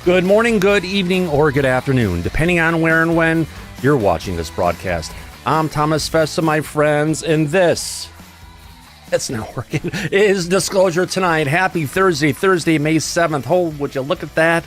Good morning, good evening, or good afternoon, depending on where and when you're watching this broadcast. I'm Thomas Festa, my friends, and this, it's not working, is Disclosure Tonight. Happy Thursday, May 7th. Oh, would you look at that?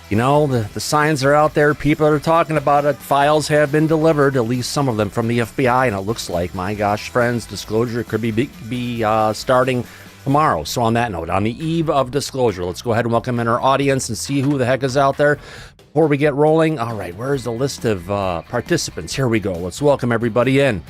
You know, the signs are out there. People are talking about it. Files have been delivered, at least some of them from the FBI, and it looks like, my gosh, friends, Disclosure could be starting tomorrow. So on that note, on the eve of Disclosure, let's go ahead and welcome in our audience and see who the heck is out there before we get rolling. All right, where's the list of participants? Here we go. Let's welcome everybody in.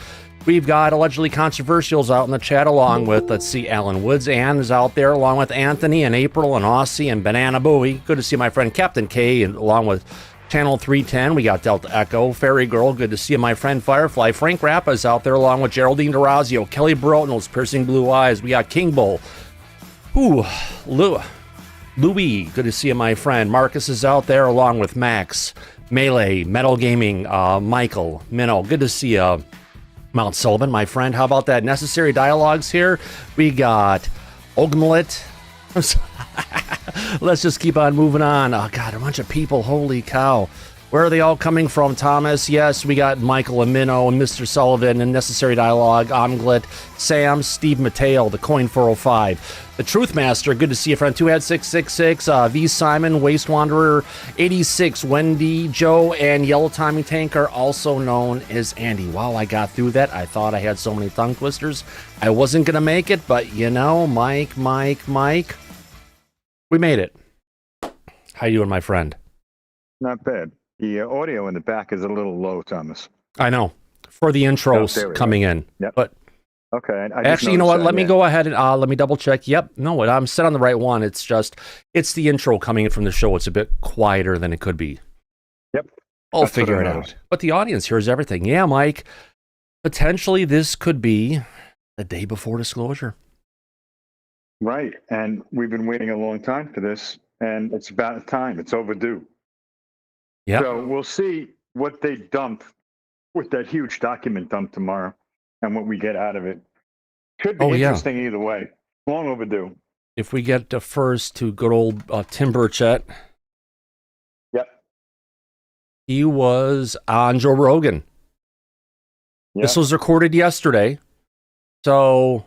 We've got allegedly controversials out in the chat along with, let's see, Alan Woods. Ann is out there along with Anthony and April and Aussie and Banana Bowie. Good to see my friend Captain K and along with Channel 310. We got Delta Echo, Fairy Girl. Good to see my friend Firefly. Frank Rappa is out there along with Geraldine DeRazio, Kelly Brotonals, Piercing Blue Eyes. We got King Bull. Ooh, Louis. Good to see you, my friend. Marcus is out there along with Max, Melee, Metal Gaming, Michael, Minnow. Good to see you, Mount Sullivan, my friend. How about that? Necessary Dialogues here. We got Ogmlet. Let's just keep on moving on. Oh, God, a bunch of people. Holy cow. Where are they all coming from, Thomas? Yes, we got Michael and Minnow and Mr. Sullivan and Necessary Dialogue, Omglit, Sam, Steve Mateo, the Coin 405, the Truth Master. Good to see you, friend. 2head666, V Simon, Waste Wanderer 86, Wendy, Joe, and Yellow Tommy Tanker, also known as Andy. Wow, I got through that. I thought I had so many tongue twisters. I wasn't going to make it, but you know, Mike. We made it. How you doing, my friend? Not bad. The audio in the back is a little low, Thomas. I know. For the intros coming in. Yep. But okay. Actually, you know what? Let me go ahead and let me double check. Yep. No, I'm set on the right one. It's the intro coming in from the show. It's a bit quieter than it could be. Yep. I'll figure it out. But the audience hears everything. Yeah, Mike. Potentially this could be the day before Disclosure. Right. And we've been waiting a long time for this, and it's about time. It's overdue. Yeah. So we'll see what they dump with that huge document dump tomorrow and what we get out of it. Could be interesting either way. Long overdue. If we get first to good old Tim Burchett. Yep. He was on Joe Rogan. Yep. This was recorded yesterday. So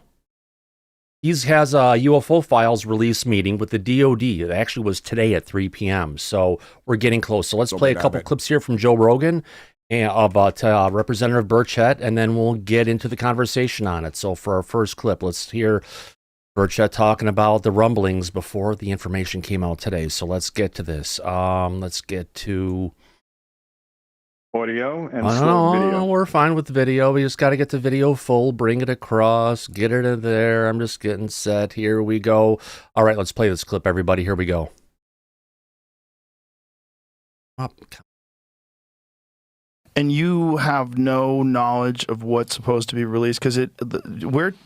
he has a UFO files release meeting with the DOD. It actually was today at 3 p.m. So we're getting close. So let's play a couple clips here from Joe Rogan and about Representative Burchett, and then we'll get into the conversation on it. So for our first clip, let's hear Burchett talking about the rumblings before the information came out today. So let's get to this. Let's get to audio and video. We're fine with the video. We just got to get the video full, bring it across, get it in there. I'm just getting set. Here we go. All right, let's play this clip, everybody. Here we go. And you have no knowledge of what's supposed to be released because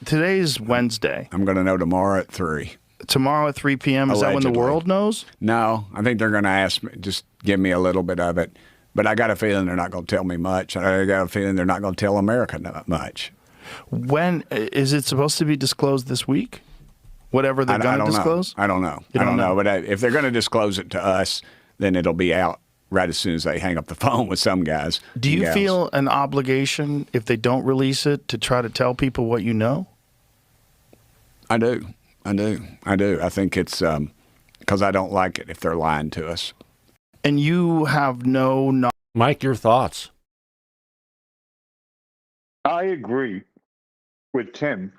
today's Wednesday. I'm going to know tomorrow at 3. Tomorrow at 3 p.m. Is that when the world knows? No, I think they're going to ask me, just give me a little bit of it. But I got a feeling they're not going to tell me much. I got a feeling they're not going to tell America much. When is it supposed to be disclosed this week? Whatever they're going to disclose? I don't know. I don't know. But if they're going to disclose it to us, then it'll be out right as soon as they hang up the phone with some guys. Do you feel an obligation, if they don't release it, to try to tell people what you know? I do. I think it's because I don't like it if they're lying to us. And you have no knowledge. Mike, your thoughts? I agree with Tim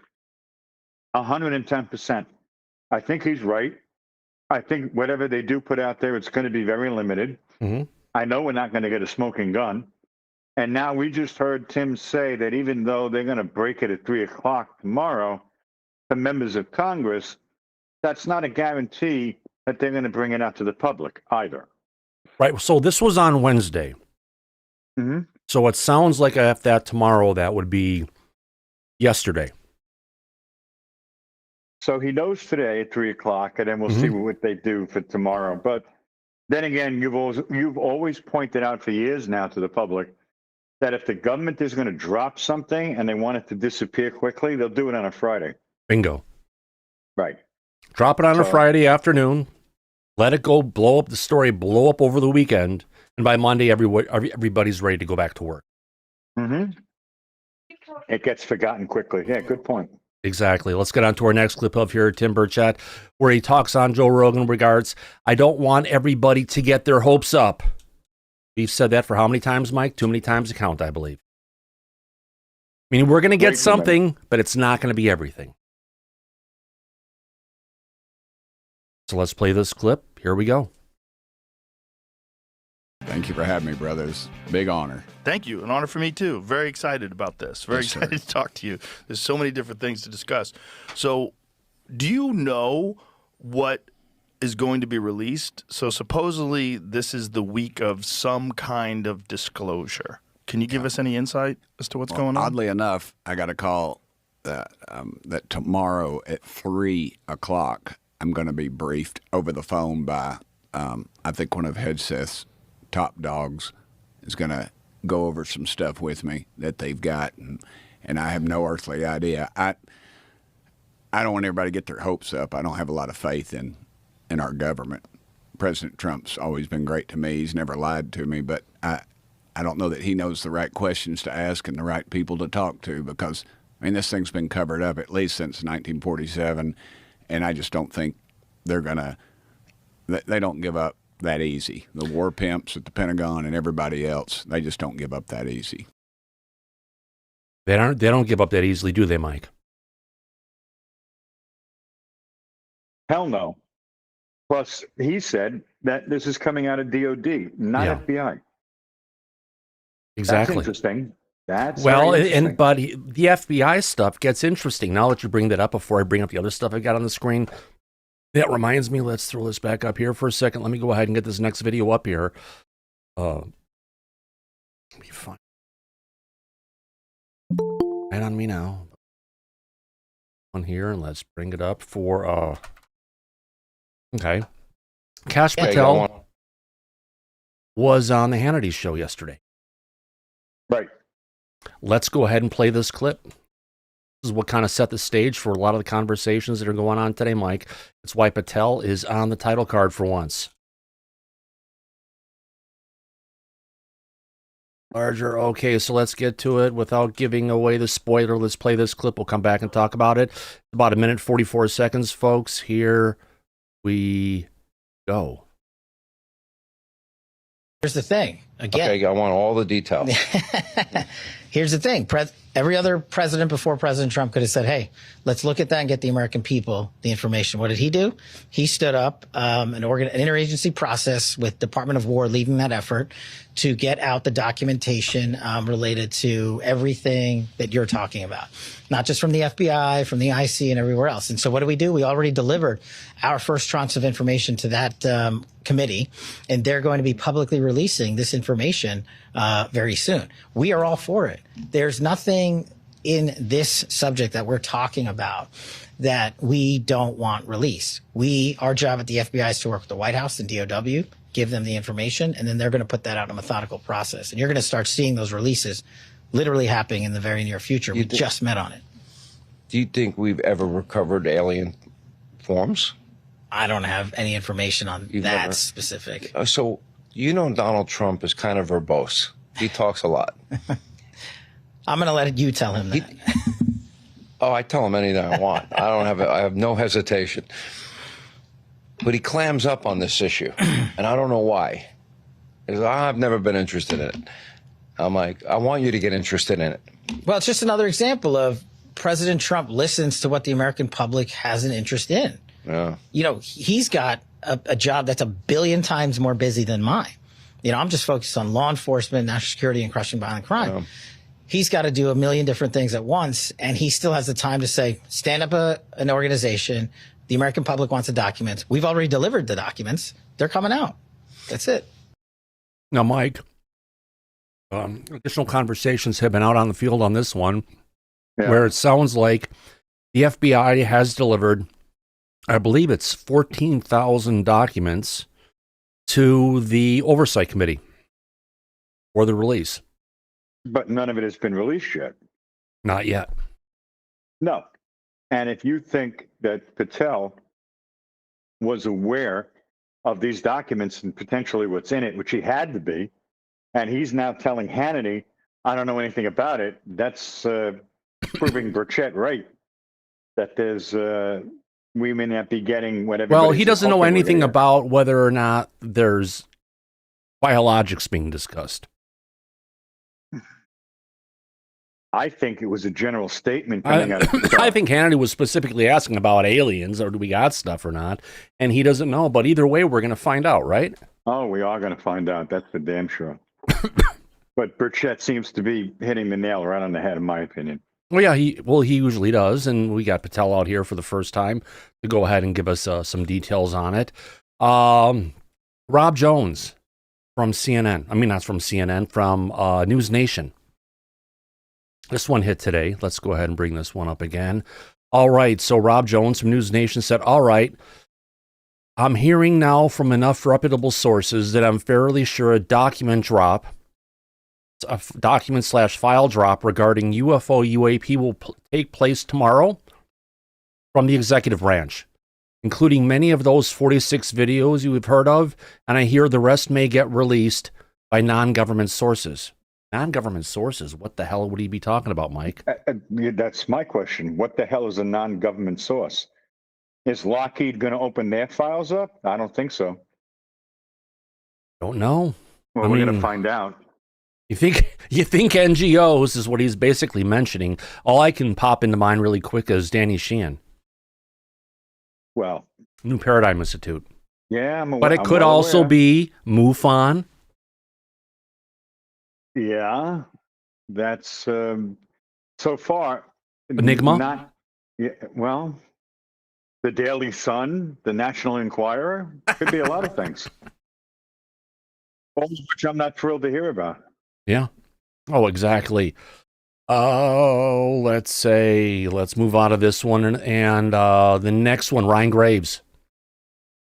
110%. I think he's right. I think whatever they do put out there, it's going to be very limited. Mm-hmm. I know we're not going to get a smoking gun. And now we just heard Tim say that even though they're going to break it at 3 o'clock tomorrow to members of Congress, that's not a guarantee that they're going to bring it out to the public either. Right. So this was on Wednesday. Mm-hmm. So it sounds like if that tomorrow, that would be yesterday. So he knows today at 3 o'clock, and then we'll see what they do for tomorrow. But then again, you've always pointed out for years now to the public that if the government is going to drop something and they want it to disappear quickly, they'll do it on a Friday. Bingo. Right. Drop it on a Friday afternoon. Let it go, blow up the story, blow up over the weekend, and by Monday, everybody's ready to go back to work. Mm-hmm. It gets forgotten quickly. Yeah, good point. Exactly. Let's get on to our next clip of here, Tim Burchett, where he talks on Joe Rogan regards, I don't want everybody to get their hopes up. We've said that for how many times, Mike? Too many times to count, I believe. Meaning we're going to get something, but it's not going to be everything. So let's play this clip. Here we go. Thank you for having me, brothers. Big honor. Thank you. An honor for me, too. Very excited about this. Very excited to talk to you. There's so many different things to discuss. So, do you know what is going to be released? So, supposedly, this is the week of some kind of disclosure. Can you give us any insight as to what's going on? Oddly enough, I got a call that tomorrow at 3 o'clock, I'm going to be briefed over the phone by, I think, one of Hedseth's top dogs is going to go over some stuff with me that they've got, and I have no earthly idea. I don't want everybody to get their hopes up. I don't have a lot of faith in our government. President Trump's always been great to me. He's never lied to me, but I don't know that he knows the right questions to ask and the right people to talk to, because, I mean, this thing's been covered up at least since 1947, and I just don't think they're going to – they don't give up that easy. The war pimps at the Pentagon and everybody else, they just don't give up that easy. They don't give up that easily, do they, Mike? Hell no. Plus, he said that this is coming out of DOD, not FBI. Exactly. That's interesting. That's well, interesting. but the FBI stuff gets interesting. Now that you bring that up, before I bring up the other stuff I got on the screen, that reminds me, let's throw this back up here for a second. Let me go ahead and get this next video up here. Be fun. Right on me now. On here, and let's bring it up for, okay. Kash Patel was on the Hannity show yesterday. Right. Let's go ahead and play this clip. This is what kind of set the stage for a lot of the conversations that are going on today, Mike. It's why Patel is on the title card for once. Larger. Okay, so let's get to it without giving away the spoiler. Let's play this clip. We'll come back and talk about it. About 1:44 seconds, folks. Here we go. Here's the thing. Again, okay, I want all the details. Here's the thing. Every other president before President Trump could have said, hey, let's look at that and get the American people the information. What did he do? He stood up an interagency process with Department of War leading that effort to get out the documentation related to everything that you're talking about, not just from the FBI, from the IC and everywhere else. And so what do? We already delivered our first tranche of information to that committee, and they're going to be publicly releasing this information very soon. We are all for it. There's nothing in this subject that we're talking about that we don't want released. Our job at the FBI is to work with the White House and DOW, give them the information, and then they're going to put that out in a methodical process. And you're going to start seeing those releases literally happening in the very near future. We just met on it. Do you think we've ever recovered alien forms? I don't have any information on that specific. So, you know, Donald Trump is kind of verbose. He talks a lot. I'm going to let you tell him that. I tell him anything I want. I have no hesitation. But he clams up on this issue, and I don't know why. Because I've never been interested in it. I'm like, I want you to get interested in it. Well, it's just another example of President Trump listens to what the American public has an interest in. Yeah. You know, he's got a job that's 1 billion times more busy than mine. You know, I'm just focused on law enforcement, national security, and crushing violent crime. Yeah. He's got to do 1 million different things at once, and he still has the time to say, stand up an organization. The American public wants the documents. We've already delivered the documents. They're coming out. That's it. Now, Mike, additional conversations have been out on the field on this one, where it sounds like the FBI has delivered, I believe it's 14,000 documents to the Oversight Committee for the release. But none of it has been released yet. Not yet. No. And if you think that Patel was aware of these documents and potentially what's in it, which he had to be. And he's now telling Hannity, I don't know anything about it. That's proving Burchett right, that there's we may not be getting whatever. Well, he doesn't know anything about whether or not there's biologics being discussed. I think it was a general statement coming out of the I think Hannity was specifically asking about aliens, or do we got stuff or not, and he doesn't know. But either way, we're going to find out, right? Oh, we are going to find out. That's for damn sure. But Burchett seems to be hitting the nail right on the head, in my opinion. Well, yeah, he usually does, and we got Patel out here for the first time to go ahead and give us some details on it. Rob Jones from CNN. I mean, not from CNN, from News Nation. This one hit today. Let's go ahead and bring this one up again. All right, so Rob Jones from News Nation said, all right, I'm hearing now from enough reputable sources that I'm fairly sure a document / file drop regarding UFO UAP will take place tomorrow from the executive branch, including many of those 46 videos you have heard of, and I hear the rest may get released by non-government sources. Non-government sources? What the hell would he be talking about, Mike? That's my question. What the hell is a non-government source? Is Lockheed going to open their files up? I don't think so. Don't know. Well, we're going to find out. You think NGOs is what he's basically mentioning. All I can pop into mind really quick is Danny Sheehan. Well, New Paradigm Institute. Yeah, but it could also be MUFON. Yeah, that's so far Enigma. Not well. The Daily Sun, the National Enquirer, could be a lot of things. All of which I'm not thrilled to hear about. Yeah. Oh, exactly. Let's move on to this one and the next one, Ryan Graves.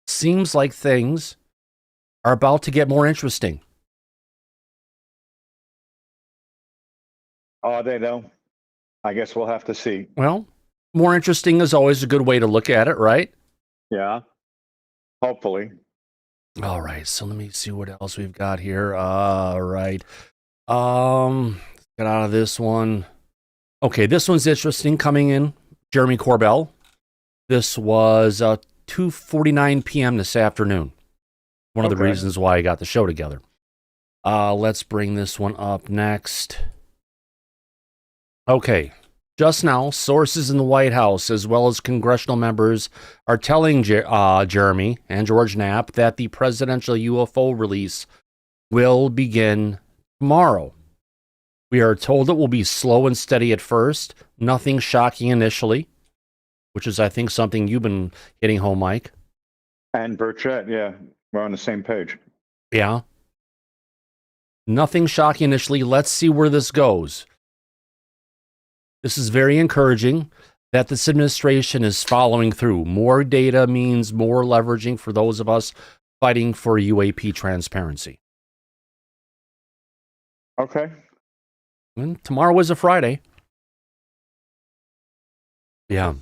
Seems like things are about to get more interesting. Are they, though? I guess we'll have to see. Well, more interesting is always a good way to look at it, right? Yeah. Hopefully. All right. So let me see what else we've got here. All right. Let's get out of this one. Okay, this one's interesting. Coming in, Jeremy Corbell. This was 2:49 p.m. this afternoon. One of the reasons why I got the show together. Let's bring this one up next. Okay, just now, sources in the White House, as well as congressional members, are telling Jeremy and George Knapp that the presidential UFO release will begin tomorrow. We are told it will be slow and steady at first, nothing shocking initially, which is, I think, something you've been hitting home, Mike. And Burchett, yeah, we're on the same page. Yeah. Nothing shocking initially. Let's see where this goes. This is very encouraging that this administration is following through. More data means more leveraging for those of us fighting for UAP transparency. Okay. And tomorrow is a Friday. Yeah.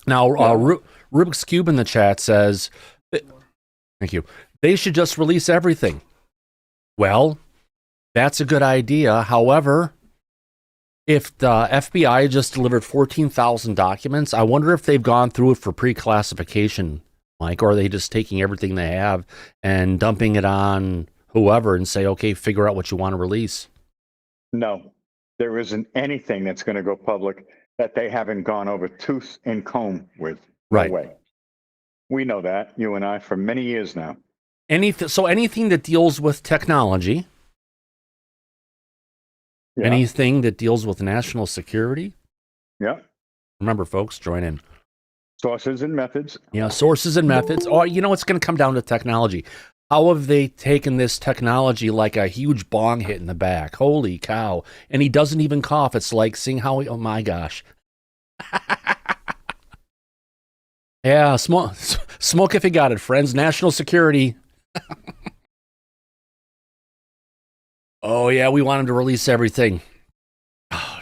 Now, Rubik's Cube in the chat says, thank you, they should just release everything. Well, that's a good idea. However, if the FBI just delivered 14,000 documents, I wonder if they've gone through it for pre-classification, Mike, or are they just taking everything they have and dumping it on whoever and say, okay, figure out what you want to release? No, there isn't anything that's going to go public that they haven't gone over tooth and comb with. Right. No way. We know that, you and I, for many years now. So anything that deals with technology, anything that deals with national security. Yeah. Remember, folks, join in. Sources and methods. Yeah, sources and methods. Oh, you know, it's going to come down to technology. How have they taken this technology like a huge bong hit in the back? Holy cow. And he doesn't even cough. It's like seeing how he, oh my gosh. Yeah, smoke if you got it, friends. National security. Oh, yeah, we want him to release everything. Oh,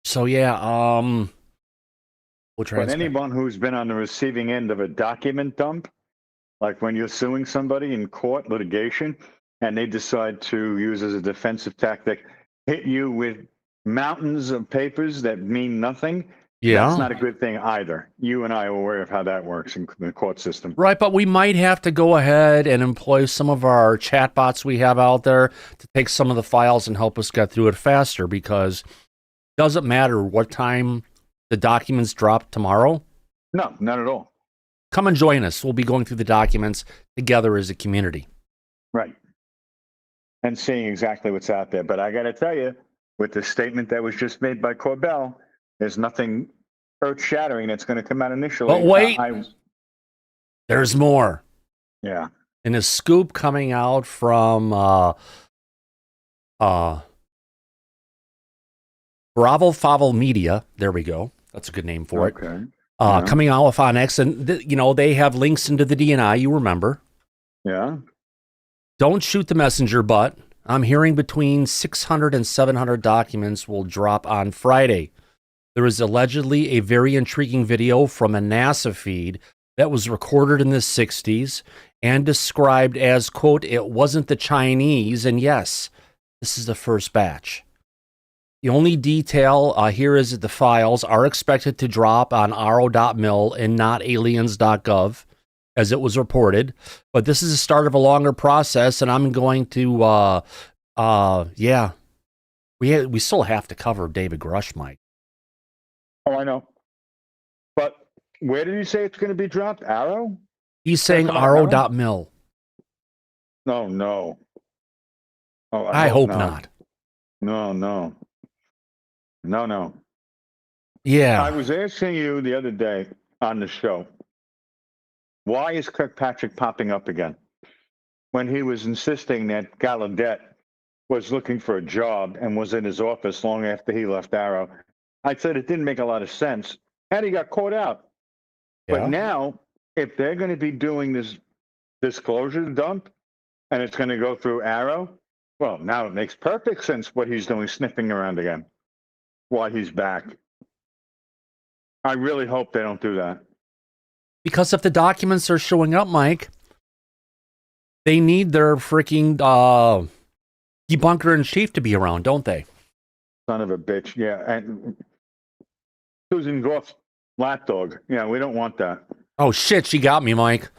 so yeah, But anyone who's been on the receiving end of a document dump Like when you're suing somebody in court litigation and they decide to use as a defensive tactic, hit you with mountains of papers that mean nothing. Yeah. That's not a good thing either. You and I are aware of how that works in the court system. Right, but we might have to go ahead and employ some of our chatbots we have out there to take some of the files and help us get through it faster, because it doesn't matter what time the documents drop tomorrow. No, not at all. Come and join us. We'll be going through the documents together as a community. Right. And seeing exactly what's out there. But I got to tell you, with the statement that was just made by Corbell, there's nothing earth-shattering that's going to come out initially. But wait, there's more. Yeah. And a scoop coming out from Bravo Favel Media. There we go. That's a good name for it. Okay. Coming out on X, and they have links into the DNI. You remember? Yeah. Don't shoot the messenger, but I'm hearing between 600 and 700 documents will drop on Friday. There is allegedly a very intriguing video from a NASA feed that was recorded in the 60s and described as, quote, it wasn't the Chinese, and yes, this is the first batch. The only detail here is that the files are expected to drop on ro.mil and not aliens.gov, as it was reported. But this is the start of a longer process, and I'm going to, we still have to cover David Grush, Mike. Oh, I know. But where did you say it's going to be dropped? Arrow? He's saying ro.mil. No. Oh, I hope not. No. Yeah. I was asking you the other day on the show, why is Kirkpatrick popping up again? When he was insisting that Gallaudet was looking for a job and was in his office long after he left Arrow, I said it didn't make a lot of sense. And he got caught out. Yeah. But now, if they're going to be doing this disclosure dump and it's going to go through Arrow, well, now it makes perfect sense what he's doing, sniffing around again, why he's back. I really hope they don't do that. Because if the documents are showing up, Mike, they need their freaking debunker in chief to be around, don't they? Son of a bitch. Yeah. And Susan Goff's lapdog. Yeah, we don't want that. Oh, shit, she got me, Mike.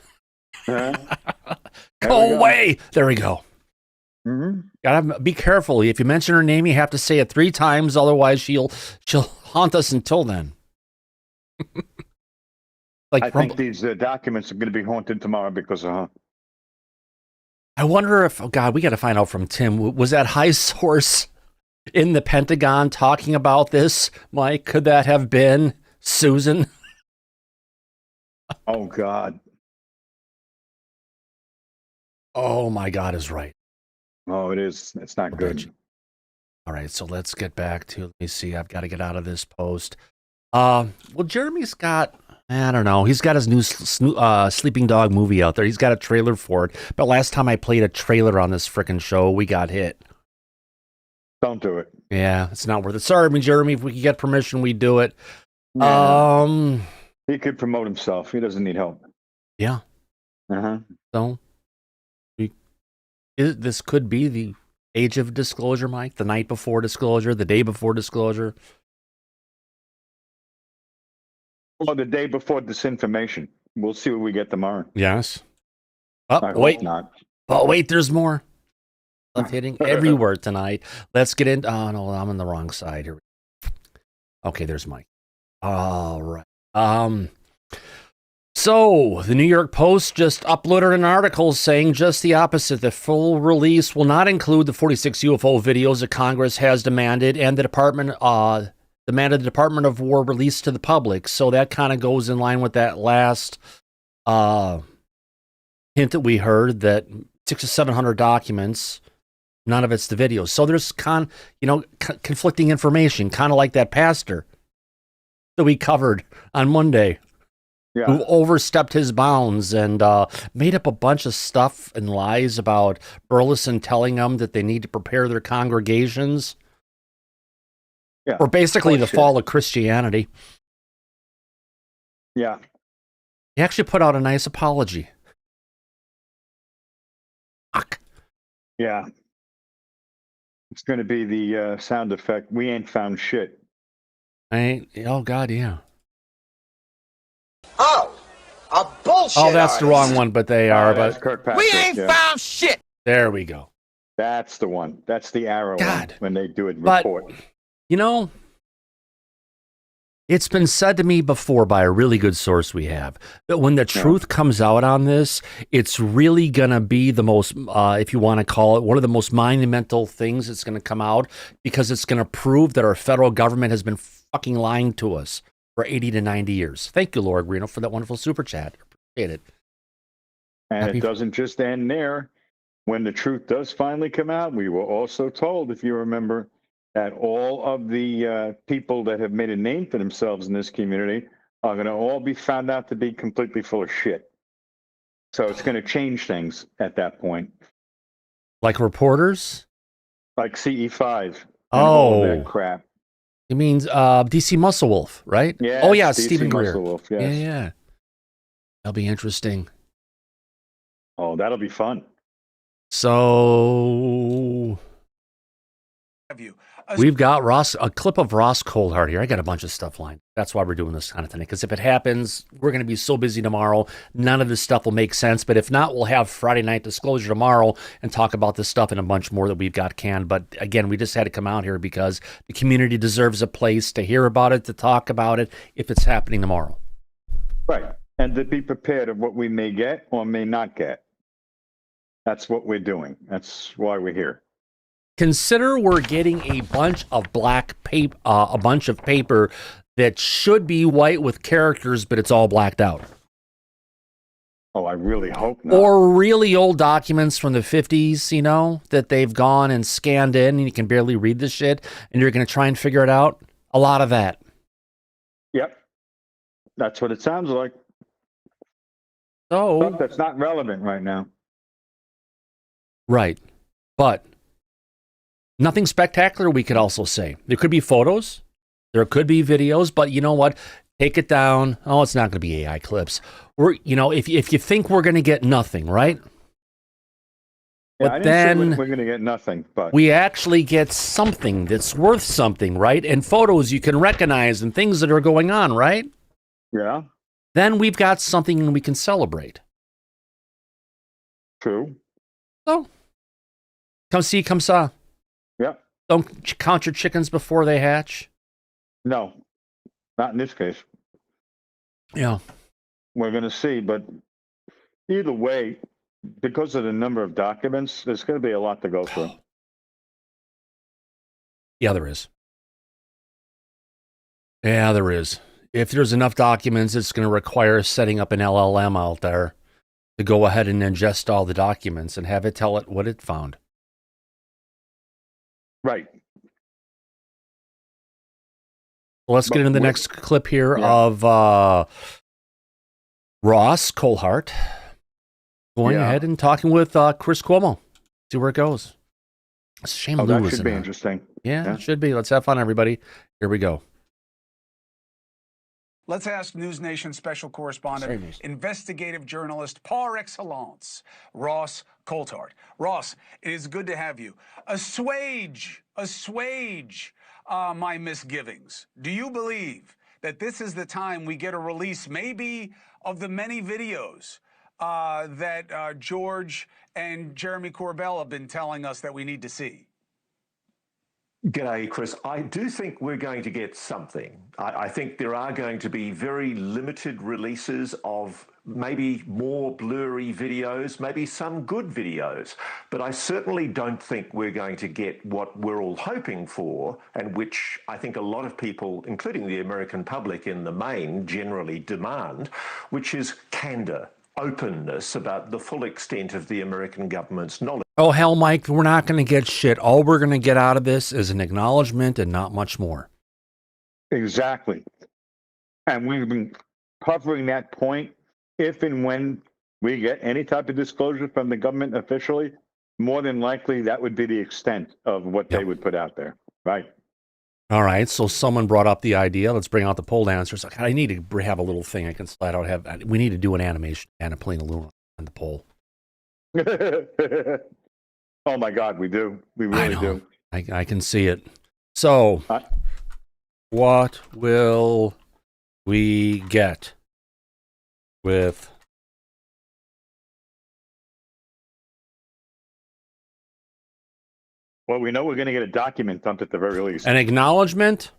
Huh? Go away. There we go. Mm-hmm. Gotta be careful. If you mention her name, you have to say it 3 times. Otherwise, she'll haunt us until then. I think these documents are going to be haunted tomorrow because of her. I wonder if, oh God, we got to find out from Tim. Was that high source in the Pentagon talking about this, Mike? Could that have been Susan? Oh, God. Oh, my God is right. Oh, it is. It's not good. All right, so let's get back to, let me see, I've got to get out of this post. Well, Jeremy's got, I don't know, he's got his new Sleeping Dog movie out there. He's got a trailer for it. But last time I played a trailer on this frickin' show, we got hit. Don't do it. Yeah, it's not worth it. Sorry, Jeremy, if we could get permission, we'd do it. Yeah. He could promote himself. He doesn't need help. Yeah. Uh-huh. So, this could be the age of disclosure, Mike. The night before disclosure, the day before disclosure. Or the day before disinformation. We'll see what we get tomorrow. Yes. I wait. hope not. Oh, wait, there's more. I'm hitting everywhere tonight. Let's get in. Oh, no, I'm on the wrong side here. Okay, there's Mike. All right. So, the New York Post just uploaded an article saying just the opposite. The full release will not include the 46 UFO videos that Congress has demanded, and the Department of War release to the public. So that kind of goes in line with that last hint that we heard, that 600 to 700 documents, none of it's the videos. So there's conflicting information, kind of like that pastor that we covered on Monday. Yeah. Who overstepped his bounds and made up a bunch of stuff and lies about Burleson telling them that they need to prepare their congregations. Yeah. Or basically the fall of Christianity. Yeah. He actually put out a nice apology. Yeah. It's going to be the sound effect. We ain't found shit. Oh, God, yeah. Oh, a bullshit Oh, that's the artist. wrong one, but they are. That's But Kirkpatrick. We ain't found shit. there we go. That's the one. That's the arrow God. one when they do it But, report. you know, it's been said to me before by a really good source we have that when the truth comes out on this, it's really going to be the most, if you want to call it, one of the most monumental things that's going to come out, because it's going to prove that our federal government has been fucking lying to us for 80 to 90 years. Thank you, Laura Greeno, for that wonderful super chat. Appreciate it. And it doesn't just end there. When the truth does finally come out, we were also told, if you remember, that all of the people that have made a name for themselves in this community are going to all be found out to be completely full of shit. So it's going to change things at that point. Like reporters? Like CE5 and all of Oh, that crap. it means DC Muscle Wolf, right? Yes, Oh, yeah, DC Stephen Greer. Muscle Wolf, yes. Yeah. That'll be interesting. Oh, that'll be fun. So we've got a clip of Ross Coulthart here. I got a bunch of stuff lined. That's why we're doing this kind of thing. Because if it happens, we're going to be so busy tomorrow. None of this stuff will make sense. But if not, we'll have Friday night disclosure tomorrow and talk about this stuff and a bunch more that we've got canned. But again, we just had to come out here because the community deserves a place to hear about it, to talk about it, if it's happening tomorrow. Right. And to be prepared of what we may get or may not get. That's what we're doing. That's why we're here. Consider we're getting a bunch of black paper, a bunch of paper that should be white with characters, but it's all blacked out. Oh, I really hope not. Or really old documents from the 50s, you know, that they've gone and scanned in and you can barely read the shit and you're going to try and figure it out. A lot of that. Yep. That's what it sounds like. So, Stuff that's not relevant right now. right. But nothing spectacular, we could also say. There could be photos. There could be videos, but you know what? Take it down. Oh, it's not going to be AI clips. We're, you know, if you think we're going to get nothing, right? Yeah, But I didn't then say we're going to get nothing, but we actually get something that's worth something, right? And photos you can recognize and things that are going on, right? yeah, Then we've got something and we can celebrate. true. So, come see, come saw. Yeah. Don't count your chickens before they hatch. No, not in this case. Yeah. We're going to see, but either way, because of the number of documents, there's going to be a lot to go through. Yeah, there is. Yeah, there is. If there's enough documents, it's going to require setting up an LLM out there to go ahead and ingest all the documents and have it tell it what it found. Right. Well, let's get into the But next clip here yeah. of Ross Coulthart going Yeah. ahead and talking with Chris Cuomo. See where it goes. It's a shame Oh, Lou that isn't should be on. interesting. Yeah, Yeah. it should be. Let's have fun, everybody. Here we go. Let's ask News Nation special correspondent, Sorry, News. investigative journalist par excellence, Ross Coulthart. Ross, it is good to have you. Assuage my misgivings. Do you believe that this is the time we get a release, maybe of the many videos that George and Jeremy Corbell have been telling us that we need to see? G'day, Chris. I do think we're going to get something. I think there are going to be very limited releases of maybe more blurry videos, maybe some good videos. But I certainly don't think we're going to get what we're all hoping for, and which I think a lot of people, including the American public in the main, generally demand, which is candor, openness about the full extent of the American government's knowledge. Oh, hell, Mike, we're not going to get shit. All we're going to get out of this is an acknowledgement and not much more. Exactly. And we've been covering that point. If and when we get any type of disclosure from the government officially, more than likely that would be the extent of what they would put out there. Right. All right, so someone brought up the idea. Let's bring out the poll dancers. Like, I need to have a little thing I can slide out. We need to do an animation and a Paulina Luna on the poll. Oh my God, we do. We really do. I can see it. So, what will we get with Well, we know we're going to get a document dumped at the very least. an acknowledgement?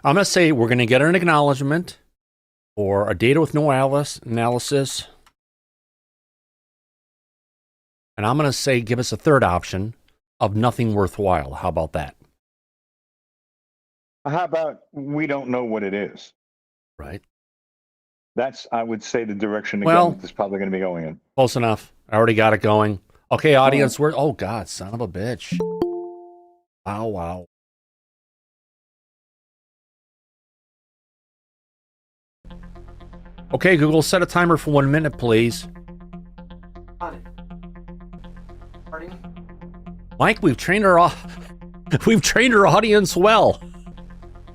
I'm going to say we're going to get an acknowledgement or a data with no analysis. And I'm going to say give us a third option of nothing worthwhile. How about that? How about we don't know what it is? Right. That's, I would say, the direction the Well, government is probably going to be going in. Close enough. I already got it going. Okay, audience, we're... Oh, God, son of a bitch. Wow, wow. Okay, Google, set a timer for 1 minute, please. Mike, we've trained our audience well.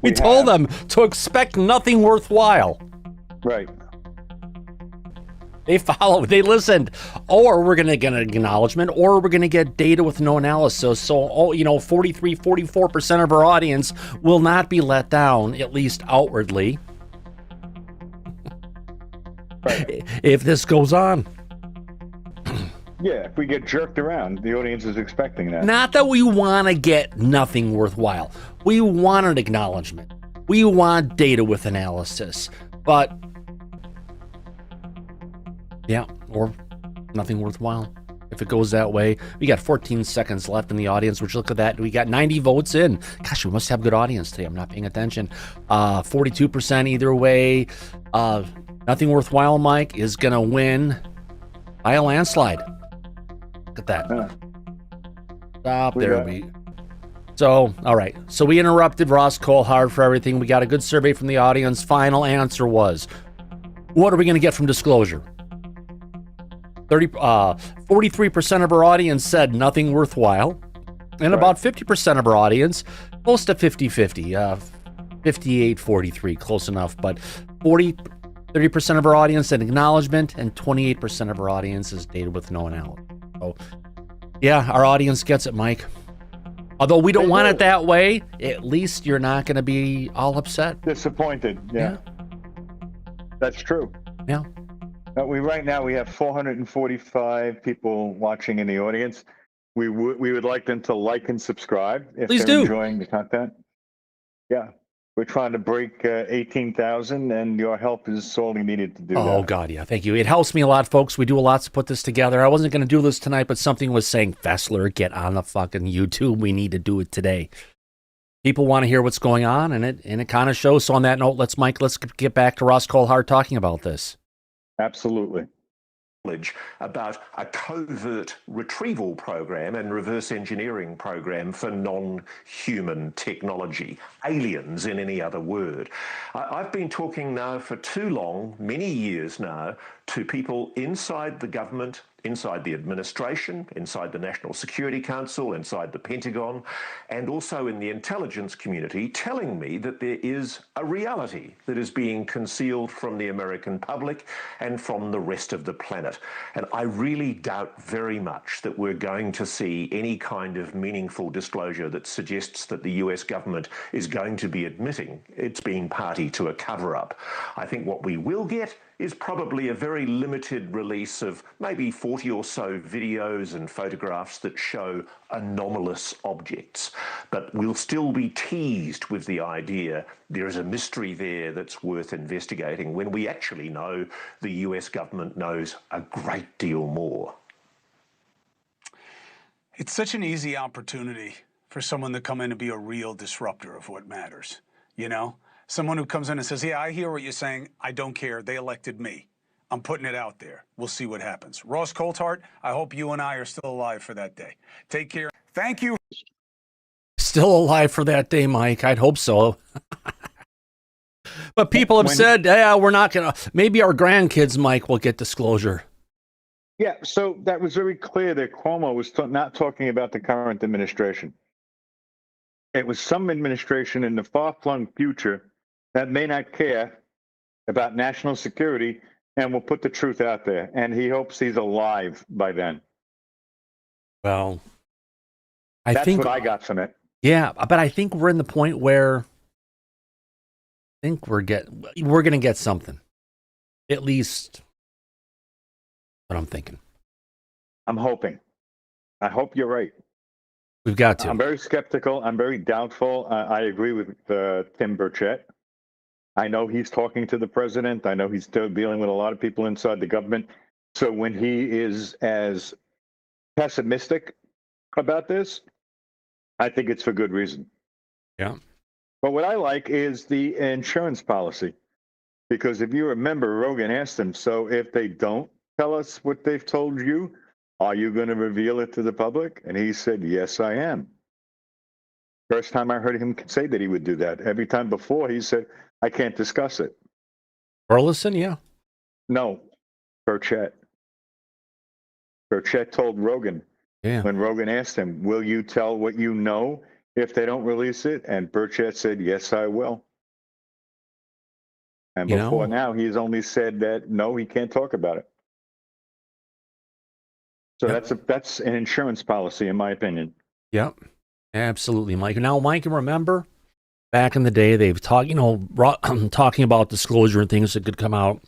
We told them to expect nothing worthwhile. Right. They followed, they listened. Or we're going to get an acknowledgement, or we're going to get data with no analysis. So, 43, 44% of our audience will not be let down, at least outwardly. Right. If this goes on. Yeah, if we get jerked around, the audience is expecting that. Not that we want to get nothing worthwhile. We want an acknowledgement. We want data with analysis. But, yeah, or nothing worthwhile. If it goes that way, we got 14 seconds left in the audience. Would you look at that? We got 90 votes in. Gosh, we must have good audience today. I'm not paying attention. 42% either way. Nothing worthwhile, Mike, is going to win by a landslide. Look at that. Stop. There we go. So, all right. So we interrupted Ross Coulthart for everything. We got a good survey from the audience. Final answer was, what are we going to get from Disclosure? 43% of our audience said nothing worthwhile. And about 50% of our audience, close to 50-50, 58-43, close enough. But 30% of our audience said acknowledgement, and 28% of our audience is data with no analysis. So, yeah, our audience gets it, Mike. Although we don't want it that way, at least you're not going to be all upset. Disappointed, yeah. That's true. Yeah. Right now we have 445 people watching in the audience. We would like them to like and subscribe if Please they're do. enjoying the content. Yeah. We're trying to break 18,000, and your help is sorely needed to do that. Oh, God, yeah. Thank you. It helps me a lot, folks. We do a lot to put this together. I wasn't going to do this tonight, but something was saying, Fessler, get on the fucking YouTube. We need to do it today. People want to hear what's going on, and it kind of shows. So on that note, let's get back to Ross Coulthart talking about this. Absolutely. About a covert retrieval program and reverse engineering program for non-human technology, aliens in any other word. I've been talking now for too long, many years now, to people inside the government, inside the administration, inside the National Security Council, inside the Pentagon, and also in the intelligence community, telling me that there is a reality that is being concealed from the American public and from the rest of the planet. And I really doubt very much that we're going to see any kind of meaningful disclosure that suggests that the US government is going to be admitting it's being party to a cover-up. I think what we will get is probably a very limited release of maybe 40 or so videos and photographs that show anomalous objects. But we'll still be teased with the idea there is a mystery there that's worth investigating when we actually know the US government knows a great deal more. It's such an easy opportunity for someone to come in and be a real disruptor of what matters, you know? Someone who comes in and says, yeah, I hear what you're saying. I don't care. They elected me. I'm putting it out there. We'll see what happens. Ross Coulthart, I hope you and I are still alive for that day. Take care. Thank you. Still alive for that day, Mike. I'd hope so. But people have said, yeah, we're not going to. Maybe our grandkids, Mike, will get disclosure. Yeah, so that was very clear that Cuomo was not talking about the current administration. it was some administration in the far-flung future that may not care about national security and will put the truth out there. And he hopes he's alive by then. Well, That's what I got from it. Yeah, but I think we're in the point where I think we're going to get something. At least what I'm thinking. I'm hoping. I hope you're right. We've got to. I'm very skeptical. I'm very doubtful. I agree with Tim Burchett. I know he's talking to the president. I know he's still dealing with a lot of people inside the government. So when he is as pessimistic about this, I think it's for good reason. Yeah. But what I like is the insurance policy. Because if you remember, Rogan asked him, so if they don't tell us what they've told you, are you going to reveal it to the public? And he said, yes, I am. First time I heard him say that he would do that. Every time before, he said, I can't discuss it. Burleson, yeah. No, Burchett. Burchett told Rogan, when Rogan asked him, will you tell what you know if they don't release it? And Burchett said, yes, I will. And before now, he's only said that, no, he can't talk about it. So that's an insurance policy, in my opinion. Yep, absolutely, Mike. Now, Mike, remember back in the day, they've talked, talking about disclosure and things that could come out.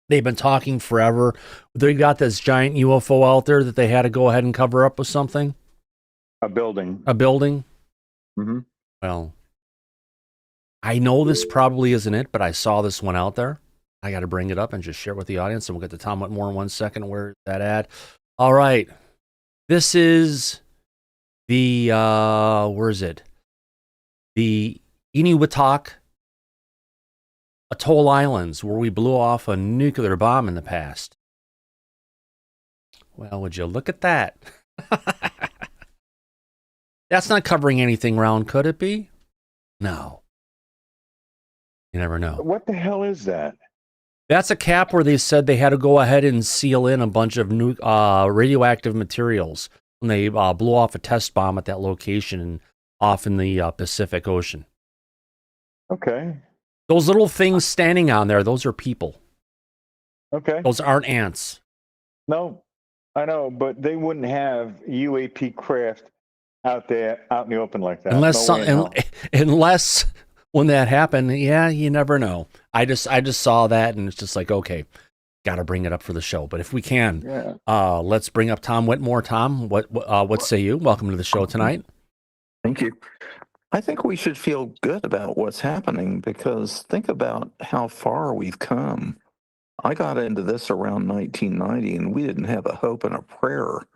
They've been talking forever. They got this giant UFO out there that they had to go ahead and cover up with something. A building. A building? Mm-hmm. Well, I know this probably isn't it, but I saw this one out there. I got to bring it up and just share it with the audience, and we'll get to Tom Whitmore in 1 second. Where's that at? All right. This is the, where is it? The Eniwetok Atoll Islands, where we blew off a nuclear bomb in the past. Well, would you look at that? That's not covering anything round, could it be? No. You never know. What the hell is that? That's a cap where they said they had to go ahead and seal in a bunch of new radioactive materials when they blew off a test bomb at that location off in the Pacific Ocean. Okay. Those little things standing on there, those are people. Okay. Those aren't ants. No, I know, but they wouldn't have UAP craft out there, out in the open like that. Unless when that happened, yeah, you never know. I just saw that, and it's just like, okay, got to bring it up for the show. But if we can, let's bring up Tom Whitmore. Tom, what say you? Welcome to the show tonight. Thank you. I think we should feel good about what's happening, because think about how far we've come. I got into this around 1990, and we didn't have a hope and a prayer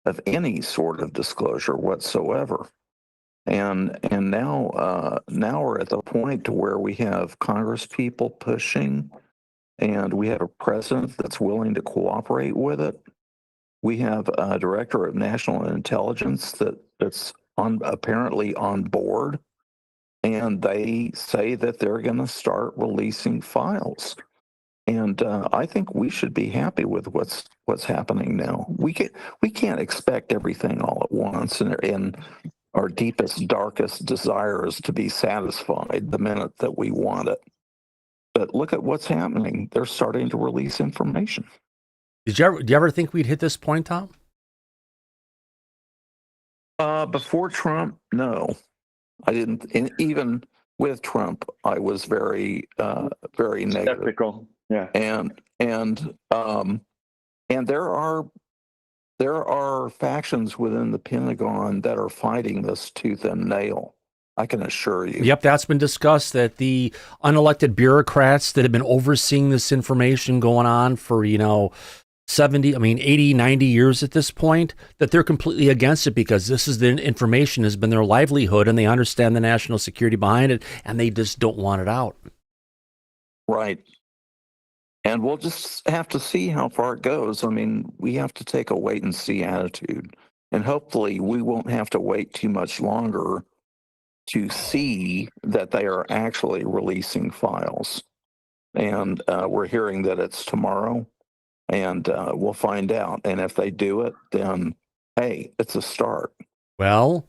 of any sort of disclosure whatsoever. And now we're at the point to where we have Congress people pushing, and we have a president that's willing to cooperate with it. We have a director of national intelligence that's apparently on board, and they say that they're going to start releasing files. And I think we should be happy with what's happening now. We can't expect everything all at once, and our deepest, darkest desires to be satisfied the minute that we want it. But look at what's happening. They're starting to release information. Do you ever think we'd hit this point, Tom? Before Trump, no. I didn't. And even with Trump, I was very negative. Skeptical. Yeah. And there are factions within the Pentagon that are fighting this tooth and nail. I can assure you. Yep, that's been discussed, that the unelected bureaucrats that have been overseeing this information going on for, 80, 90 years at this point, that they're completely against it, because this is the information has been their livelihood, and they understand the national security behind it, and they just don't want it out. Right. And we'll just have to see how far it goes. I mean, we have to take a wait and see attitude, and hopefully we won't have to wait too much longer to see that they are actually releasing files. And we're hearing that it's tomorrow, and we'll find out. And if they do it, then, hey, it's a start. Well,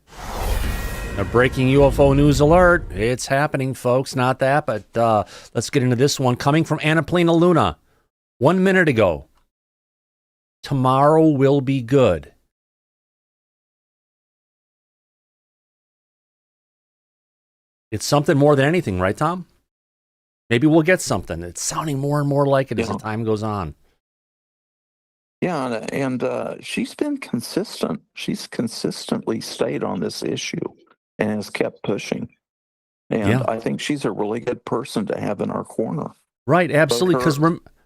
A breaking UFO news alert. It's happening, folks. Not that, but let's get into this one. Coming from Paulina Luna 1 minute ago. Tomorrow will be good. It's something more than anything, right, Tom? Maybe we'll get something. It's sounding more and more like it as the time goes on. Yeah, and she's been consistent. She's consistently stayed on this issue and has kept pushing. And I think she's a really good person to have in our corner. Right, absolutely. Because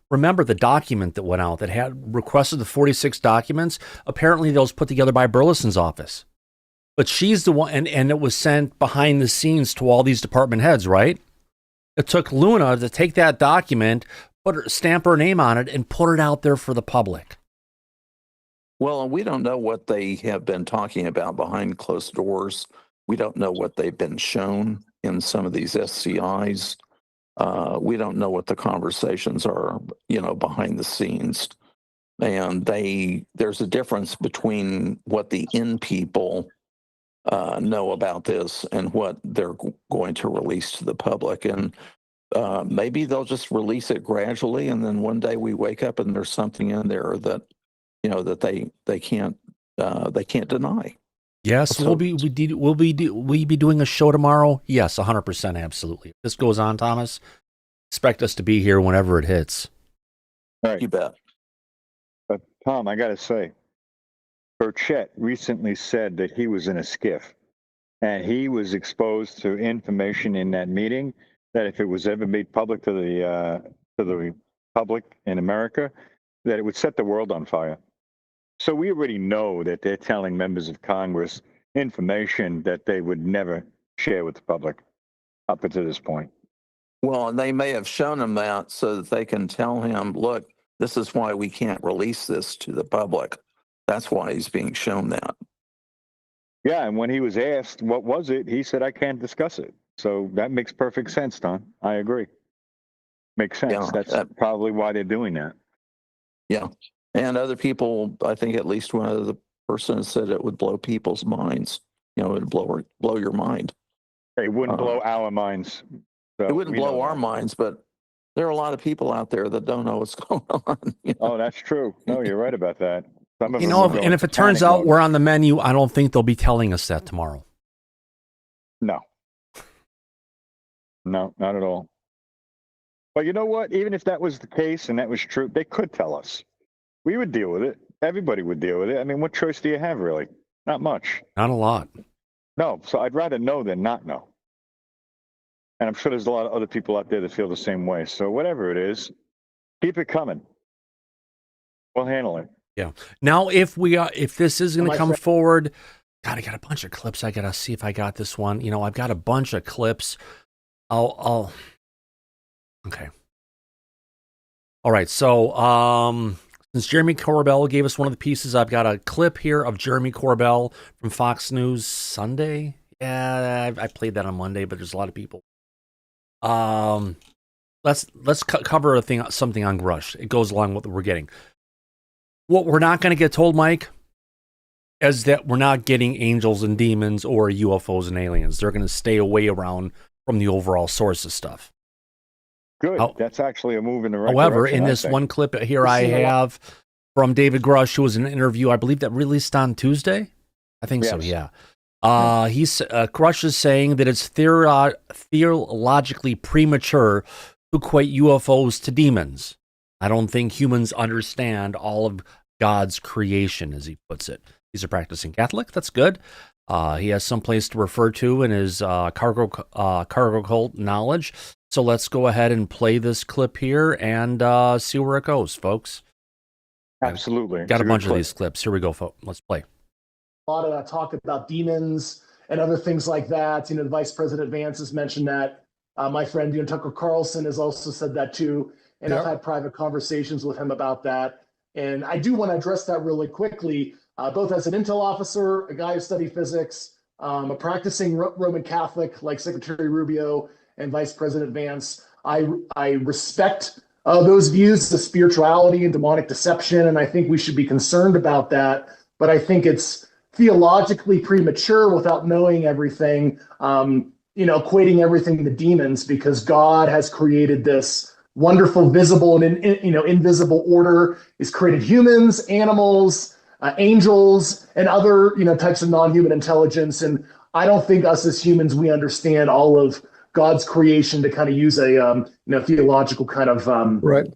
remember the document that went out that had requested the 46 documents? Apparently those put together by Burleson's office. But she's the one, and it was sent behind the scenes to all these department heads, right? It took Luna to take that document, stamp her name on it, and put it out there for the public. Well, we don't know what they have been talking about behind closed doors. We don't know what they've been shown in some of these SCIs. We don't know what the conversations are, behind the scenes. And there's a difference between what the in people know about this and what they're going to release to the public. And maybe they'll just release it gradually, and then one day we wake up and there's something in there that that they can't deny. Yes, So- we'll be doing a show tomorrow. Yes, 100%, absolutely. If this goes on, Thomas, expect us to be here whenever it hits. All right. You bet. But Tom, I got to say, Burchett recently said that he was in a skiff, and he was exposed to information in that meeting that if it was ever made public to the public in America, that it would set the world on fire. So we already know that they're telling members of Congress information that they would never share with the public up until this point. Well, and they may have shown him that so that they can tell him, look, this is why we can't release this to the public. That's why he's being shown that. Yeah, and when he was asked what was it, he said, I can't discuss it. So that makes perfect sense, Don. I agree. Makes sense. Yeah, That's probably why they're doing that. Yeah. And other people, I think at least one of the persons said it would blow people's minds. It would blow your mind. It wouldn't blow our minds. So It wouldn't we blow know our that. minds, but there are a lot of people out there that don't know what's going on. Oh, that's true. No, you're right about that. Some of You them know, will go and if into it turns panic out mode. we're on the menu, I don't think they'll be telling us that tomorrow. No. No, not at all. But you know what? Even if that was the case and that was true, they could tell us. We would deal with it. Everybody would deal with it. I mean, what choice do you have, really? Not much. Not a lot. No, so I'd rather know than not know. And I'm sure there's a lot of other people out there that feel the same way. So whatever it is, keep it coming. We'll handle it. Yeah. Now, if this is going to come forward, God, I got a bunch of clips. I got to see if I got this one. I've got a bunch of clips. Okay. All right. So, since Jeremy Corbell gave us one of the pieces, I've got a clip here of Jeremy Corbell from Fox News Sunday. Yeah, I played that on Monday, but there's a lot of people. Let's cover something on Grush. It goes along with what we're getting. What we're not going to get told, Mike, is that we're not getting angels and demons or UFOs and aliens. They're going to stay away around from the overall source of stuff. Good. That's actually a move in the right However, direction, in I this think. one clip here I have from David Grush, who was in an interview, I believe that released on Tuesday. I think so, yeah. Grush is saying that it's theologically premature to equate UFOs to demons. I don't think humans understand all of God's creation, as he puts it. He's a practicing Catholic. That's good. He has some place to refer to in his cargo cult knowledge. So let's go ahead and play this clip here and see where it goes, folks. Absolutely. Got a bunch of these clips. Here we go, folks. Let's play. A lot of that talk about demons and other things like that. The Vice President Vance has mentioned that. My friend Tucker Carlson has also said that too. And I've had private conversations with him about that. And I do want to address that really quickly, both as an intel officer, a guy who studied physics, a practicing Roman Catholic like Secretary Rubio and Vice President Vance. I respect those views of spirituality and demonic deception, and I think we should be concerned about that. But I think it's theologically premature without knowing everything, equating everything to demons, because God has created this wonderful, visible and invisible order. He's created humans, animals, angels, and other types of non-human intelligence. And I don't think us as humans, we understand all of God's creation to kind of use a theological kind of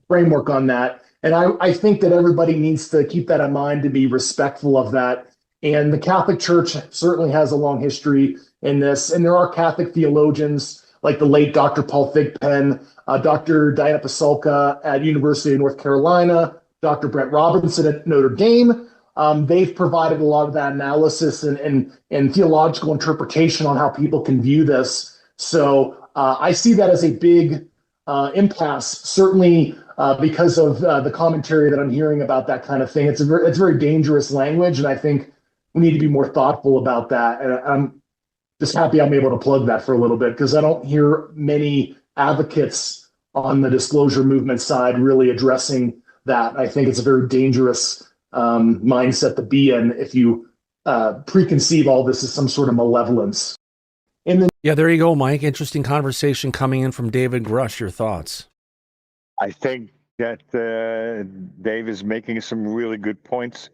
framework on that. And I think that everybody needs to keep that in mind, to be respectful of that. And the Catholic Church certainly has a long history in this. And there are Catholic theologians like the late Dr. Paul Thigpen, Dr. Diana Pasulka at University of North Carolina, Dr. Brett Robinson at Notre Dame. They've provided a lot of that analysis and theological interpretation on how people can view this. So I see that as a big impasse, certainly because of the commentary that I'm hearing about that kind of thing. It's very dangerous language, and I think we need to be more thoughtful about that. And I'm just happy I'm able to plug that for a little bit, because I don't hear many advocates on the disclosure movement side really addressing that. I think it's a very dangerous mindset to be in if you preconceive all this as some sort of malevolence. Yeah, there you go, Mike. Interesting conversation coming in from David Grush. Your thoughts? I think that Dave is making some really good points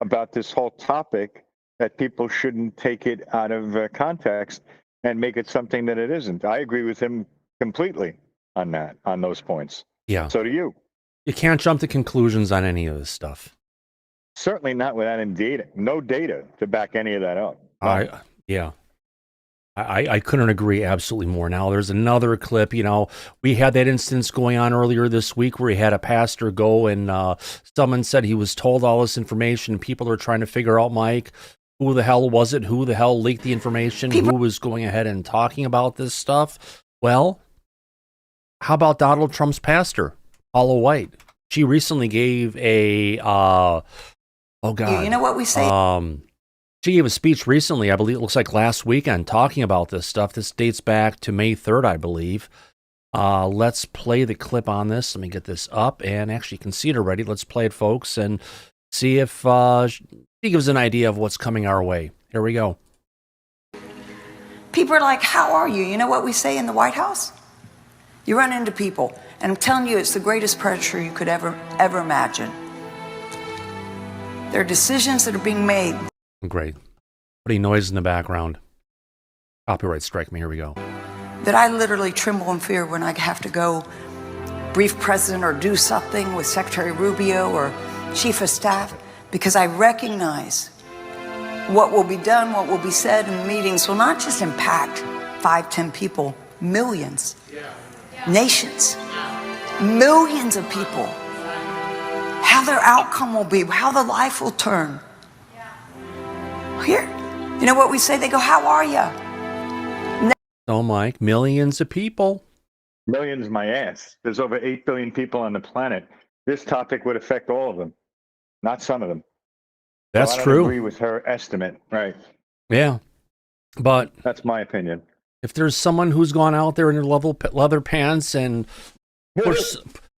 about this whole topic, that people shouldn't take it out of context and make it something that it isn't. I agree with him completely on that, on those points. Yeah. So do you. You can't jump to conclusions on any of this stuff. Certainly not without any data. No data to back any of that up. I couldn't agree absolutely more. Now, there's another clip. We had that instance going on earlier this week where he had a pastor go and someone said he was told all this information. People are trying to figure out, Mike, who the hell was it? Who the hell leaked the information? Who was going ahead and talking about this stuff? Well, how about Donald Trump's pastor, Paula White? She recently gave a, you know what we say? She gave a speech recently, I believe it looks like last weekend, talking about this stuff. This dates back to May 3rd, I believe. Let's play the clip on this. Let me get this up, and actually you can see it already. Let's play it, folks, and see if she gives an idea of what's coming our way. Here we go. People are like, how are you? You know what we say in the White House? You run into people, and I'm telling you, it's the greatest pressure you could ever imagine. There are decisions that are being made. Great. Putting noise in the background. Copyright strike me. Here we go. That I literally tremble in fear when I have to go brief president or do something with Secretary Rubio or Chief of Staff, because I recognize what will be done, what will be said in meetings will not just impact 5, 10 people, millions, nations, millions of people. How their outcome will be, how the life will turn. Here, you know what we say? They go, how are you? So, Mike, millions of people. Millions, my ass. There's over 8 billion people on the planet. This topic would affect all of them, not some of them. That's so I don't true. agree with her estimate. Right. Yeah. But that's my opinion. If there's someone who's gone out there in their leather pants and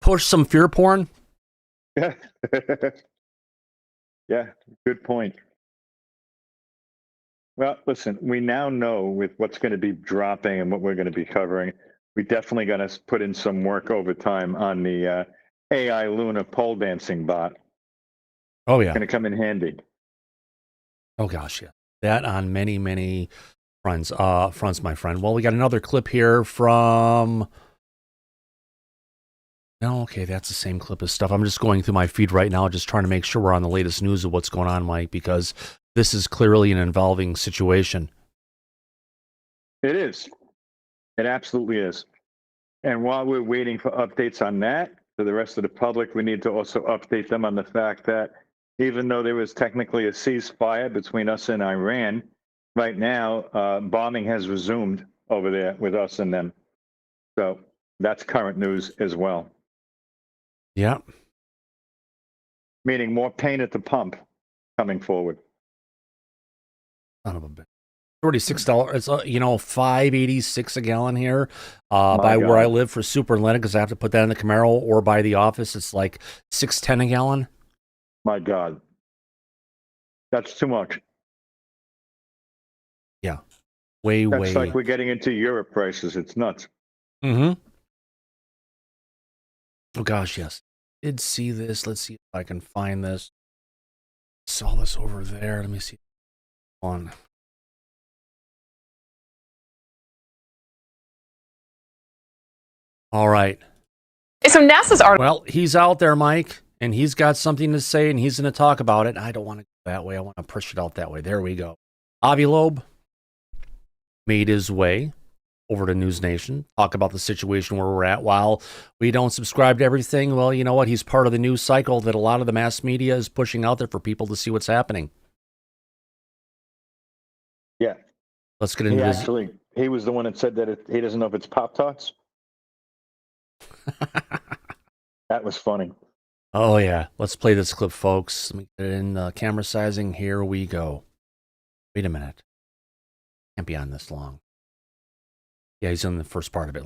push some fear porn. Yeah, good point. Well, listen, we now know with what's going to be dropping and what we're going to be covering, we definitely going to put in some work over time on the AI Luna pole dancing bot. Oh, yeah. It's going to come in handy. Oh, gosh, yeah. That on many, many fronts, my friend. Well, we got another clip here from... No, okay, that's the same clip of stuff. I'm just going through my feed right now, just trying to make sure we're on the latest news of what's going on, Mike, because this is clearly an involving situation. It is. It absolutely is. And while we're waiting for updates on that, for the rest of the public, we need to also update them on the fact that even though there was technically a ceasefire between us and Iran, right now, bombing has resumed over there with us and them. So that's current news as well. Yeah. Meaning more pain at the pump coming forward. Son of a bitch. $46. It's $5.86 a gallon here. By where I live for Superletic, because I have to put that in the Camaro, or by the office, it's like $6.10 a gallon. My God, that's too much. That's like we're getting into Europe prices. It's nuts. Mm-hmm. Oh gosh, yes. Did see this. Let's see if I can find this. Saw this over there. Let me see. One. All right. So NASA's article. Well, he's out there, Mike, and he's got something to say, and he's going to talk about it. I don't want to go that way. I want to push it out that way. There we go. Avi Loeb made his way over to News Nation, talk about the situation where we're at. While we don't subscribe to everything, well, you know what? He's part of the news cycle that a lot of the mass media is pushing out there for people to see what's happening. Yeah. Let's get into this. Actually, he was the one that said that he doesn't know if it's Pop-Tarts. That was funny. Oh, yeah. Let's play this clip, folks. Let me get it in camera sizing. Here we go. Wait a minute. Can't be on this long. Yeah, he's in the first part of it.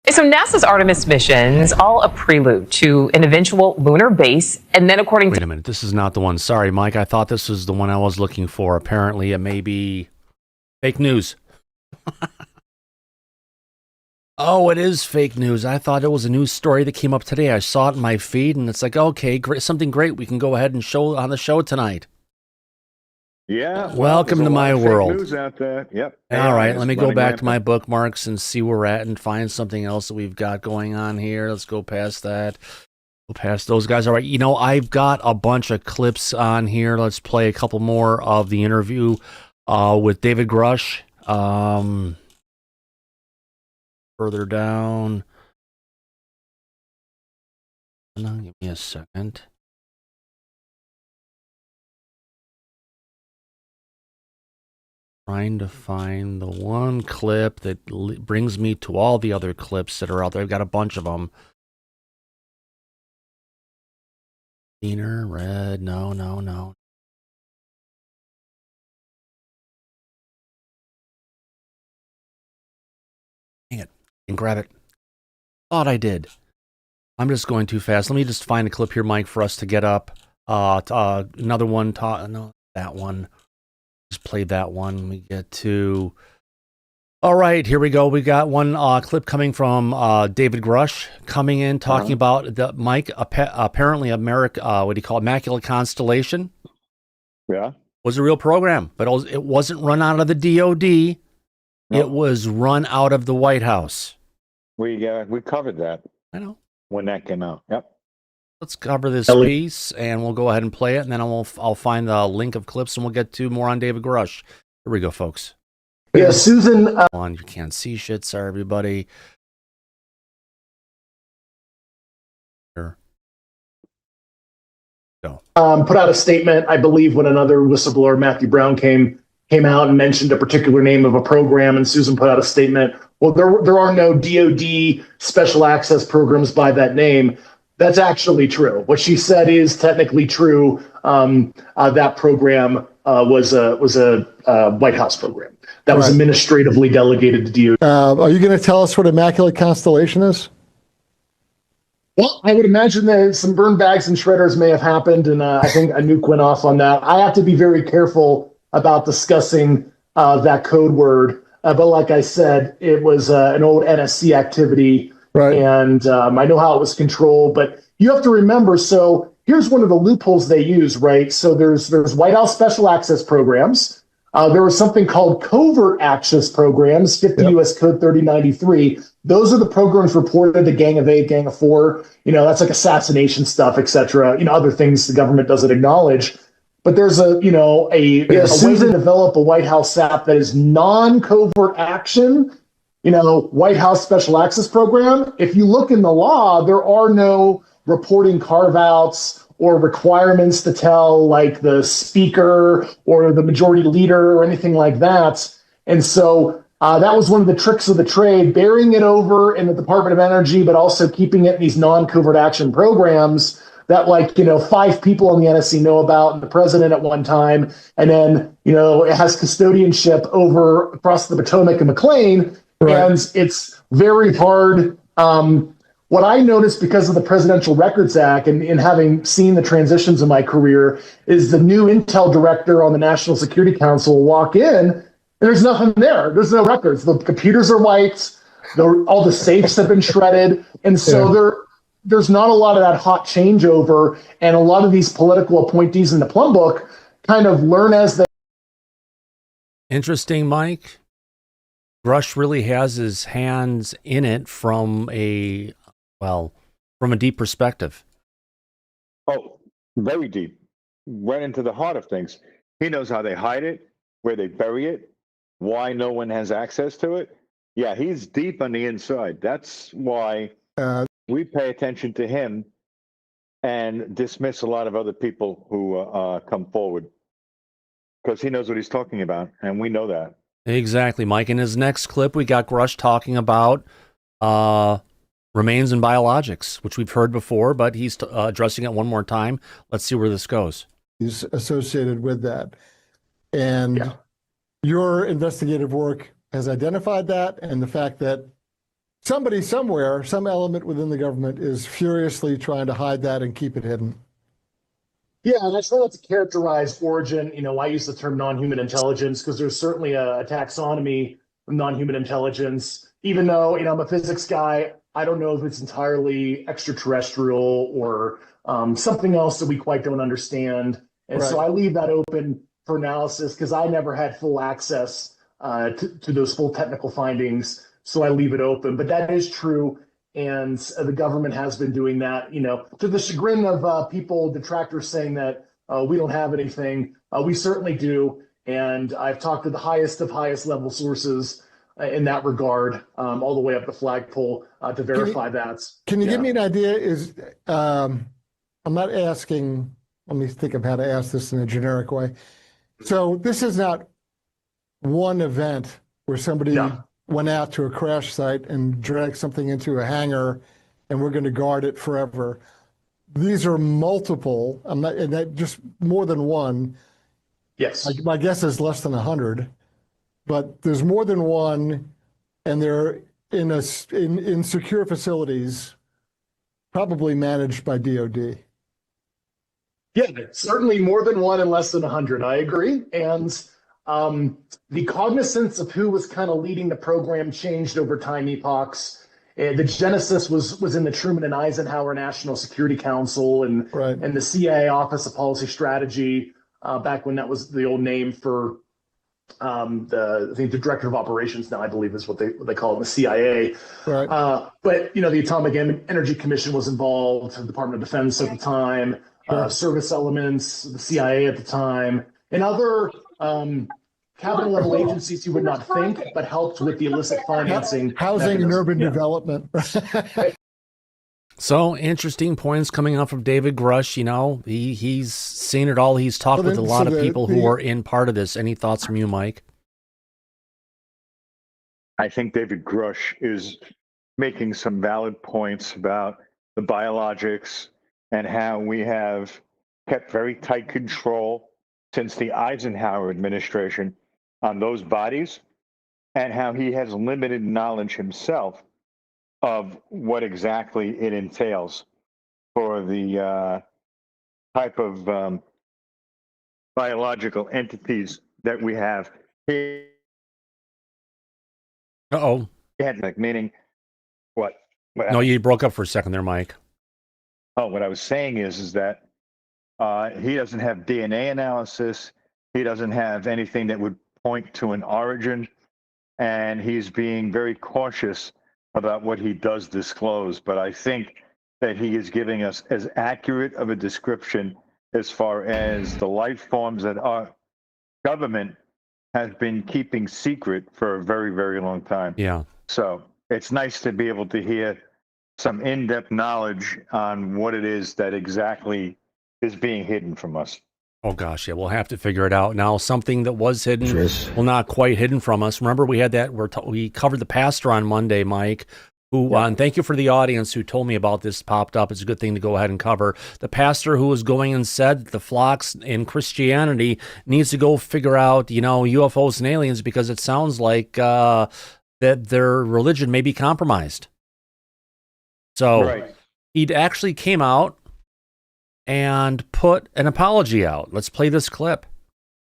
So NASA's Artemis missions, all a prelude to an eventual lunar base. And then according Wait a minute. This is not the one. Sorry, Mike. I thought this was the one I was looking for. Apparently, it may be fake news. Oh, it is fake news. I thought it was a news story that came up today. I saw it in my feed, and it's like, okay, great, something great we can go ahead and show on the show tonight. Yeah. Welcome to my world. News out there. Yep. All right, let me go back to my bookmarks and see where we're at and find something else that we've got going on here. Let's go past that. Go past those guys. All right, you know, I've got a bunch of clips on here. Let's play a couple more of the interview with David Grush. Further down. Hold on, give me a second. Trying to find the one clip that brings me to all the other clips that are out there. I've got a bunch of them. Cleaner, red, no. Dang it. And grab it. Thought I did. I'm just going too fast. Let me just find a clip here, Mike, for us to get up. Another one. No, that one. Just play that one. We get to. All right, here we go. We got one clip coming from David Grush coming in talking about the Mike. Apparently, Immaculate Constellation. Yeah, was a real program, but it wasn't run out of the DoD. Nope. It was run out of the White House. We covered that. I know when that came out. Yep. Let's cover this piece, and we'll go ahead and play it, and then I'll find the link of clips, and we'll get to more on David Grush. Here we go, folks. Yeah, Susan. You can't see shit. Sorry, everybody. Here. Go. Put out a statement, I believe, when another whistleblower, Matthew Brown, came out and mentioned a particular name of a program, and Susan put out a statement. Well, there are no DoD special access programs by that name. That's actually true. What she said is technically true. That program was a White House program that was administratively delegated to DoD. Are you going to tell us what Immaculate Constellation is? Well, I would imagine that some burn bags and shredders may have happened, and I think a nuke went off on that. I have to be very careful about discussing that code word. But like I said, it was an old NSC activity. Right. And I know how it was controlled, but you have to remember, so here's one of the loopholes they use, right? So there's White House special access programs. There was something called covert access programs, 50 U.S. Code 3093. Those are the programs reported to Gang of 8, Gang of 4. You know, that's like assassination stuff, et cetera. You know, other things the government doesn't acknowledge. But there's a way to develop a White House app that is non-covert action. You know, White House Special Access Program. If you look in the law, there are no reporting carve-outs or requirements to tell like the speaker or the majority leader or anything like that. And so that was one of the tricks of the trade, burying it over in the Department of Energy, but also keeping it in these non-covert action programs that 5 people on the NSC know about, and the president at one time. And then, it has custodianship over across the Potomac and McLean. Right. And it's very hard. What I noticed because of the Presidential Records Act and having seen the transitions in my career is the new intel director on the National Security Council will walk in there's nothing there. There's no records. The computers are wiped. All the safes have been shredded. And so there's not a lot of that hot changeover. And a lot of these political appointees in the Plum Book kind of learn as they. Interesting, Mike. Grush really has his hands in it from a deep perspective. Oh, very deep. Went into the heart of things. He knows how they hide it, where they bury it, why no one has access to it. Yeah, he's deep on the inside. That's why we pay attention to him and dismiss a lot of other people who come forward, because he knows what he's talking about, and we know that. Exactly, Mike. In his next clip, we got Grush talking about remains in biologics, which we've heard before, but he's addressing it one more time. Let's see where this goes. He's associated with that. And your investigative work has identified that, and the fact that somebody somewhere, some element within the government is furiously trying to hide that and keep it hidden. Yeah, and I try not to characterize origin. I use the term non-human intelligence because there's certainly a taxonomy of non-human intelligence. Even though, I'm a physics guy, I don't know if it's entirely extraterrestrial or something else that we quite don't understand. And so I leave that open for analysis because I never had full access to those full technical findings. So I leave it open. But that is true. And the government has been doing that, to the chagrin of people, detractors saying that we don't have anything. We certainly do. And I've talked to the highest of highest level sources in that regard, all the way up the flagpole to verify that. Can you give me an idea? I'm not asking, let me think of how to ask this in a generic way. So this is not one event where somebody went out to a crash site and dragged something into a hangar and we're going to guard it forever. These are multiple, just more than one. Yes. My guess is less than 100, but there's more than one, and they're in secure facilities, probably managed by DOD. Yeah, certainly more than one and less than 100. I agree. And the cognizance of who was kind of leading the program changed over time epochs. The genesis was in the Truman and Eisenhower National Security Council and the CIA Office of Policy Strategy, back when that was the old name for I think the Director of Operations now, I believe, is what they call it in the CIA. Right. But the Atomic Energy Commission was involved, the Department of Defense at the time, service elements, the CIA at the time, and other cabinet level agencies you would not think, but helped with the illicit financing. Housing and urban development. So interesting points coming up from David Grush. He's seen it all. He's talked with a lot of people who are in part of this. Any thoughts from you, Mike? I think David Grush is making some valid points about the biologics and how we have kept very tight control since the Eisenhower administration on those bodies, and how he has limited knowledge himself of what exactly it entails for the type of biological entities that we have. Uh-oh. Meaning what? No, you broke up for a second there, Mike. Oh, what I was saying is that he doesn't have DNA analysis. He doesn't have anything that would point to an origin, and he's being very cautious about what he does disclose. But I think that he is giving us as accurate of a description as far as the life forms that our government has been keeping secret for a very, very long time. Yeah. So it's nice to be able to hear some in-depth knowledge on what it is that exactly is being hidden from us. Oh, gosh, yeah, we'll have to figure it out. Now, something that was hidden, well, not quite hidden from us. Remember, we had that, we covered the pastor on Monday, Mike, who, and thank you for the audience who told me about this, popped up. It's a good thing to go ahead and cover. The pastor who was going and said that the flocks in Christianity needs to go figure out, UFOs and aliens, because it sounds like that their religion may be compromised. So he actually came out and put an apology out. Let's play this clip.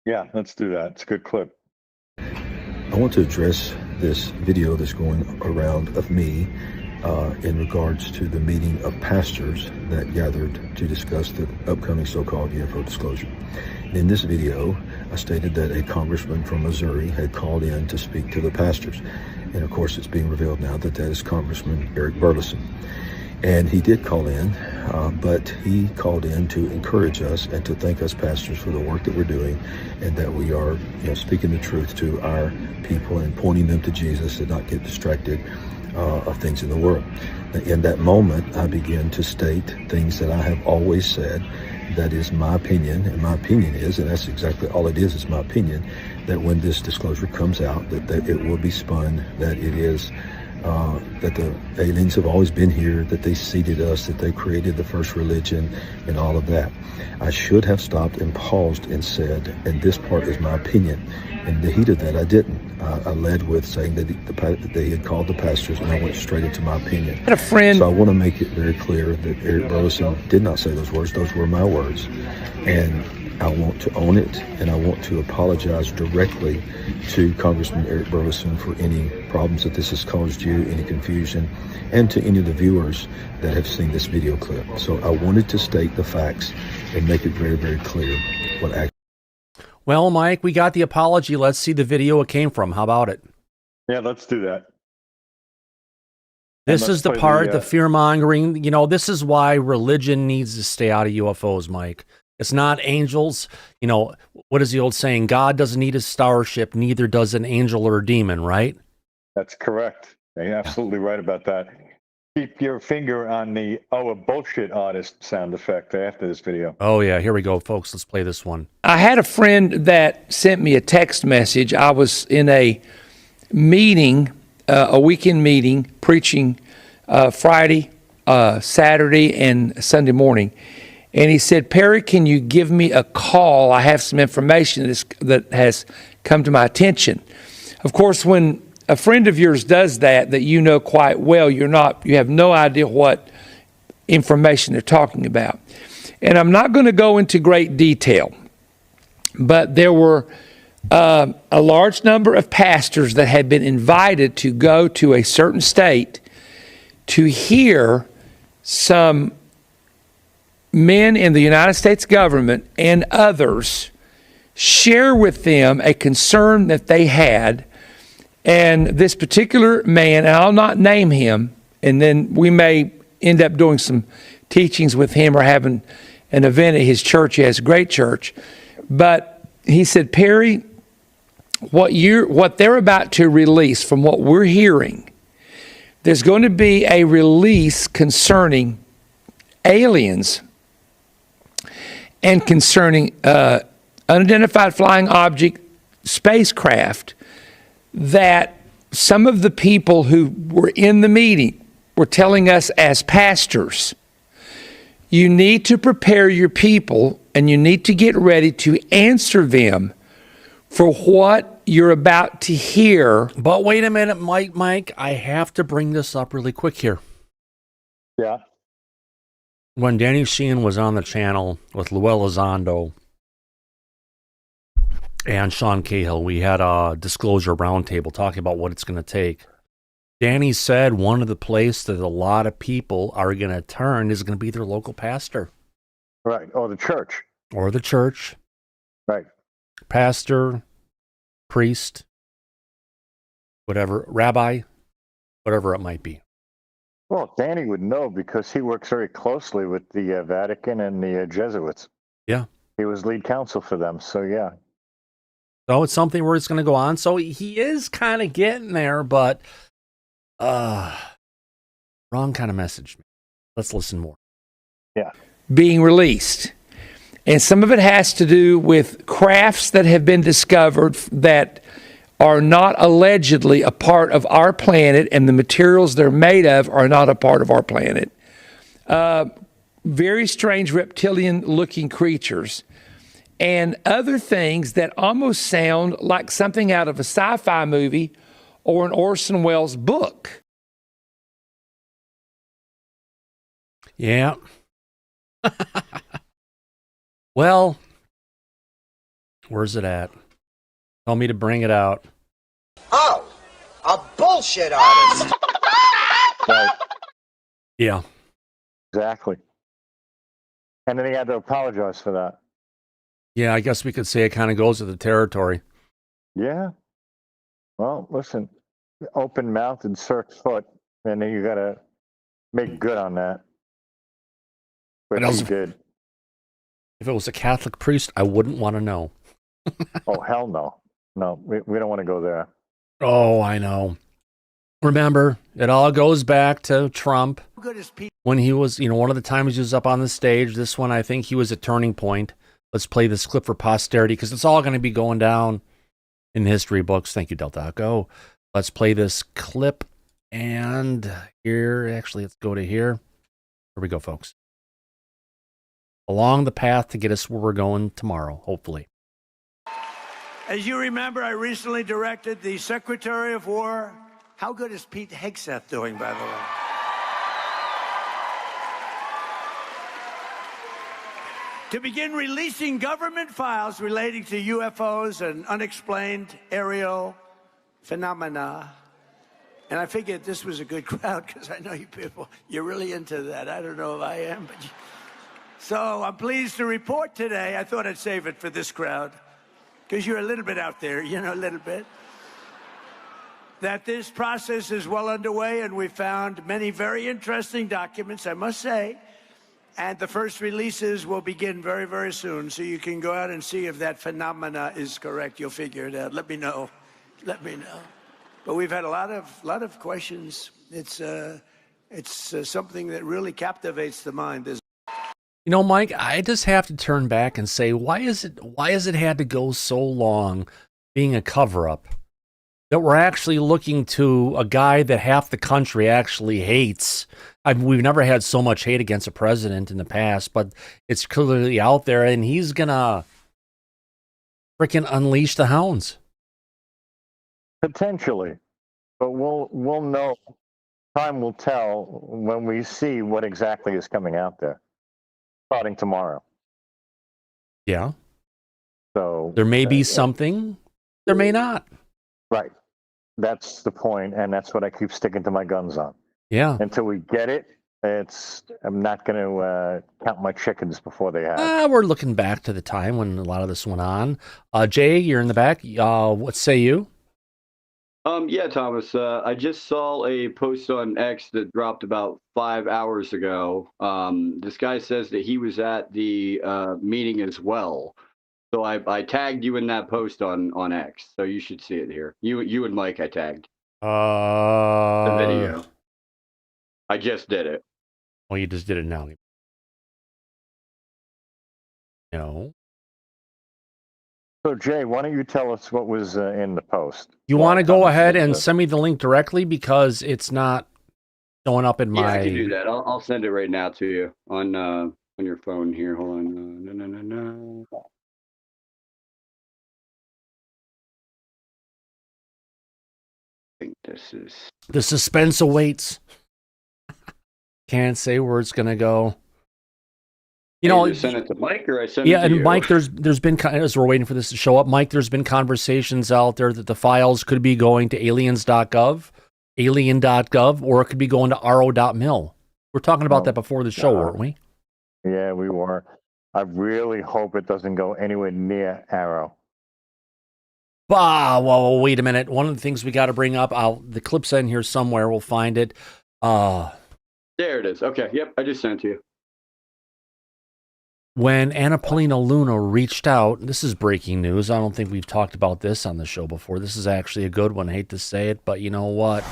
Yeah, let's do that. It's a good clip. want to address this video that's going around of me in regards to the meeting of pastors that gathered to discuss the upcoming so-called UFO disclosure. In this video, I stated that a congressman from Missouri had called in to speak to the pastors. And of course, it's being revealed now that that is Congressman Eric Burleson. And he did call in, but he called in to encourage us and to thank us pastors for the work that we're doing, and that we are, speaking the truth to our people and pointing them to Jesus and not get distracted of things in the world. In that moment, I began to state things that I have always said. That is my opinion, and my opinion is, and that's exactly all it is my opinion, that when this disclosure comes out, that it will be spun, that it is, that the aliens have always been here, that they seeded us, that they created the first religion, and all of that. I should have stopped and paused and said, and this part is my opinion. In the heat of that, I didn't. I led with saying that they had called the pastors, and I went straight into my opinion. I had a friend. So I want to make it very clear that Eric Burleson did not say those words. Those were my words. And I want to own it, and I want to apologize directly to Congressman Eric Burleson for any problems that this has caused you, any confusion, and to any of the viewers that have seen this video clip. So I wanted to state the facts and make it very, very clear what actually. Well, Mike, we got the apology. Let's see the video it came from. How about it? Yeah, let's do that. This is the part, the fear-mongering. This is why religion needs to stay out of UFOs, Mike. It's not angels. What is the old saying? God doesn't need a starship, neither does an angel or a demon, right? That's correct. You're absolutely right about that. Keep your finger on the a bullshit artist sound effect after this video. Oh, yeah. Here we go, folks. Let's play this one. I had a friend that sent me a text message. I was in a meeting, a weekend meeting, preaching Friday, Saturday, and Sunday morning. And he said, Perry, can you give me a call? I have some information that has come to my attention. Of course, when a friend of yours does that you know quite well, you have no idea what information they're talking about. And I'm not going to go into great detail, but there were a large number of pastors that had been invited to go to a certain state to hear some men in the United States government and others share with them a concern that they had. And this particular man, and I'll not name him, and then we may end up doing some teachings with him or having an event at his church. He has a great church. But he said, Perry, what they're about to release, from what we're hearing, there's going to be a release concerning aliens and concerning unidentified flying object spacecraft, that some of the people who were in the meeting were telling us as pastors, you need to prepare your people and you need to get ready to answer them for what you're about to hear. But wait a minute, Mike, I have to bring this up really quick here. Yeah. When Danny Sheehan was on the channel with Elizondo and Sean Cahill, we had a disclosure roundtable talking about what it's going to take. Danny said one of the places that a lot of people are going to turn is going to be their local pastor. Right, or the church. Or the church. Right. Pastor, priest, whatever, rabbi, whatever it might be. Well, Danny would know because he works very closely with the Vatican and the Jesuits. Yeah. He was lead counsel for them, so yeah. So it's something where it's going to go on. So he is kind of getting there, but wrong kind of message. Let's listen more. Yeah. Being released. And some of it has to do with crafts that have been discovered that are not allegedly a part of our planet, and the materials they're made of are not a part of our planet. Very strange reptilian-looking creatures. And other things that almost sound like something out of a sci-fi movie or an Orson Welles book. Yeah. Well, where's it at? Tell me to bring it out. Oh, a bullshit artist. Right. Yeah. Exactly. And then he had to apologize for that. Yeah, I guess we could say it kind of goes with the territory. Yeah. Well, listen, open mouth and circ foot, and then you got to make good on that. But he did. If it was a Catholic priest, I wouldn't want to know. Oh, hell no. No, we don't want to go there. Oh, I know. Remember, it all goes back to Trump. When he was, one of the times he was up on the stage, this one, I think he was at Turning Point. Let's play this clip for posterity because it's all going to be going down in the history books. Thank you, Delta. Go. Let's play this clip. And here, actually, let's go to here. Here we go, folks. Along the path to get us where we're going tomorrow, hopefully. As you remember, I recently directed the Secretary of War. How good is Pete Hegseth doing, by the way? To begin releasing government files relating to UFOs and unexplained aerial phenomena. And I figured this was a good crowd because I know you people, you're really into that. I don't know if I am, but so I'm pleased to report today, I thought I'd save it for this crowd because you're a little bit out there, a little bit, that this process is well underway and we found many very interesting documents, I must say. And the first releases will begin very, very soon. So you can go out and see if that phenomena is correct. You'll figure it out. Let me know. Let me know. But we've had a lot of questions. It's something that really captivates the mind. Mike, I just have to turn back and say, why has it had to go so long being a cover-up that we're actually looking to a guy that half the country actually hates? We've never had so much hate against a president in the past, but it's clearly out there, and he's gonna freaking unleash the hounds. Potentially, but we'll know. Time will tell when we see what exactly is coming out there, starting tomorrow. Yeah. So there may be something, there may not. Right. That's the point, and that's what I keep sticking to my guns on. Yeah. Until we get it, I'm not going to count my chickens before they hatch. We're looking back to the time when a lot of this went on. Jay, you're in the back. What say you? Yeah, Thomas. I just saw a post on X that dropped about 5 hours ago. This guy says that he was at the meeting as well. So I tagged you in that post on X. So you should see it here. You and Mike I tagged. The video. I just did it. Well, you just did it now. No. So, Jay, why don't you tell us what was in the post? You want to go ahead and send me the link directly because it's not showing up in my... Yeah, I can do that. I'll send it right now to you on your phone here. Hold on. No. I think this is... The suspense awaits. Can't say where it's going to go. You send it to Mike or I send it to you? Yeah, and Mike, there's been, as we're waiting for this to show up, Mike, there's been conversations out there that the files could be going to aliens.gov, alien.gov, or it could be going to ro.mil. We're talking about that before the show, weren't we? Yeah, we were. I really hope it doesn't go anywhere near Arrow. Well, wait a minute. One of the things we got to bring up, the clip's in here somewhere. We'll find it. There it is. Okay. Yep. I just sent it to you. When Paulina Luna reached out, this is breaking news. I don't think we've talked about this on the show before. This is actually a good one. I hate to say it, but you know what?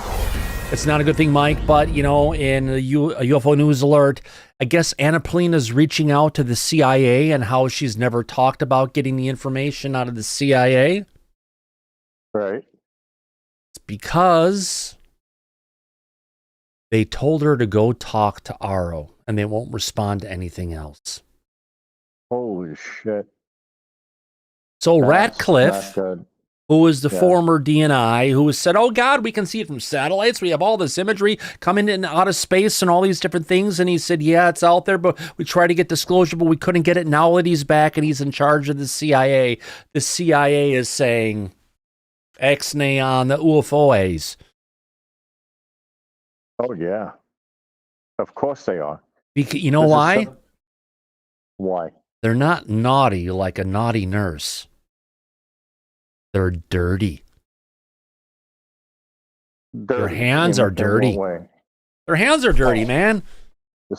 It's not a good thing, Mike, but, in a UFO News Alert, I guess Paulina's reaching out to the CIA and how she's never talked about getting the information out of the CIA. Right. It's because they told her to go talk to Aro, and they won't respond to anything else. Holy shit. So Ratcliffe, who was the former DNI, who has said, oh God, we can see it from satellites. We have all this imagery coming in out of space and all these different things. And he said, yeah, it's out there, but we tried to get disclosure, but we couldn't get it. Now that he's back and he's in charge of the CIA is saying, X-nay on the UFOs. Oh, yeah. Of course they are. Because, you know why? Why? They're not naughty like a naughty nurse. They're dirty. Their hands are dirty. Their hands are dirty, man.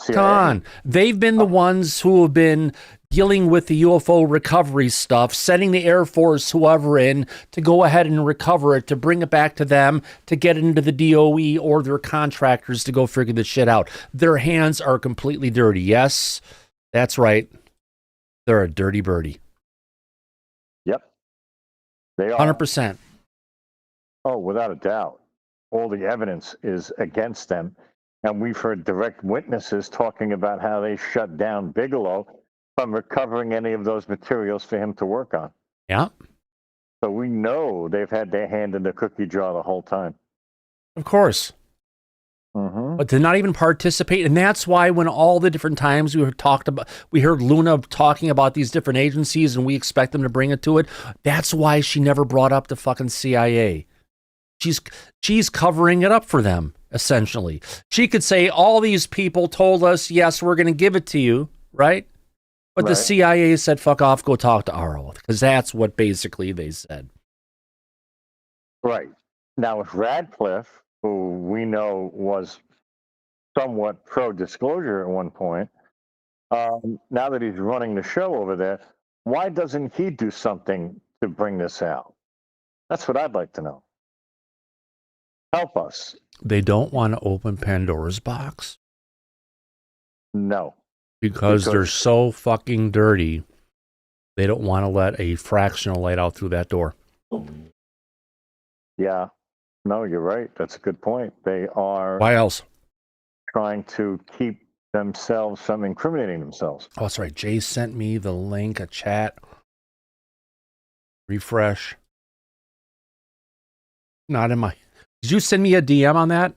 Come on. They've been the ones who have been dealing with the UFO recovery stuff, sending the Air Force, whoever in, to go ahead and recover it, to bring it back to them, to get it into the DOE or their contractors to go figure this shit out. Their hands are completely dirty. Yes, that's right. They're a dirty birdie. Yep. They are. 100%. Oh, without a doubt. All the evidence is against them. And we've heard direct witnesses talking about how they shut down Bigelow from recovering any of those materials for him to work on. Yeah. So we know they've had their hand in the cookie jar the whole time. Of course. But to not even participate. And that's why when all the different times we heard Luna talking about these different agencies and we expect them to bring it to it. That's why she never brought up the fucking CIA. She's covering it up for them, essentially. She could say, all these people told us, yes, we're going to give it to you, right? But the CIA said, fuck off, go talk to Arlo, because that's what basically they said. Right. Now, with Radcliffe, who we know was somewhat pro-disclosure at one point, now that he's running the show over there, why doesn't he do something to bring this out? That's what I'd like to know. Help us. They don't want to open Pandora's box. No. Because they're so fucking dirty, they don't want to let a fraction of light out through that door. Yeah. No, you're right. That's a good point. They are... Why else? Trying to keep themselves from incriminating themselves. Oh, that's right. Jay sent me the link, a chat. Refresh. Not in my... Did you send me a DM on that,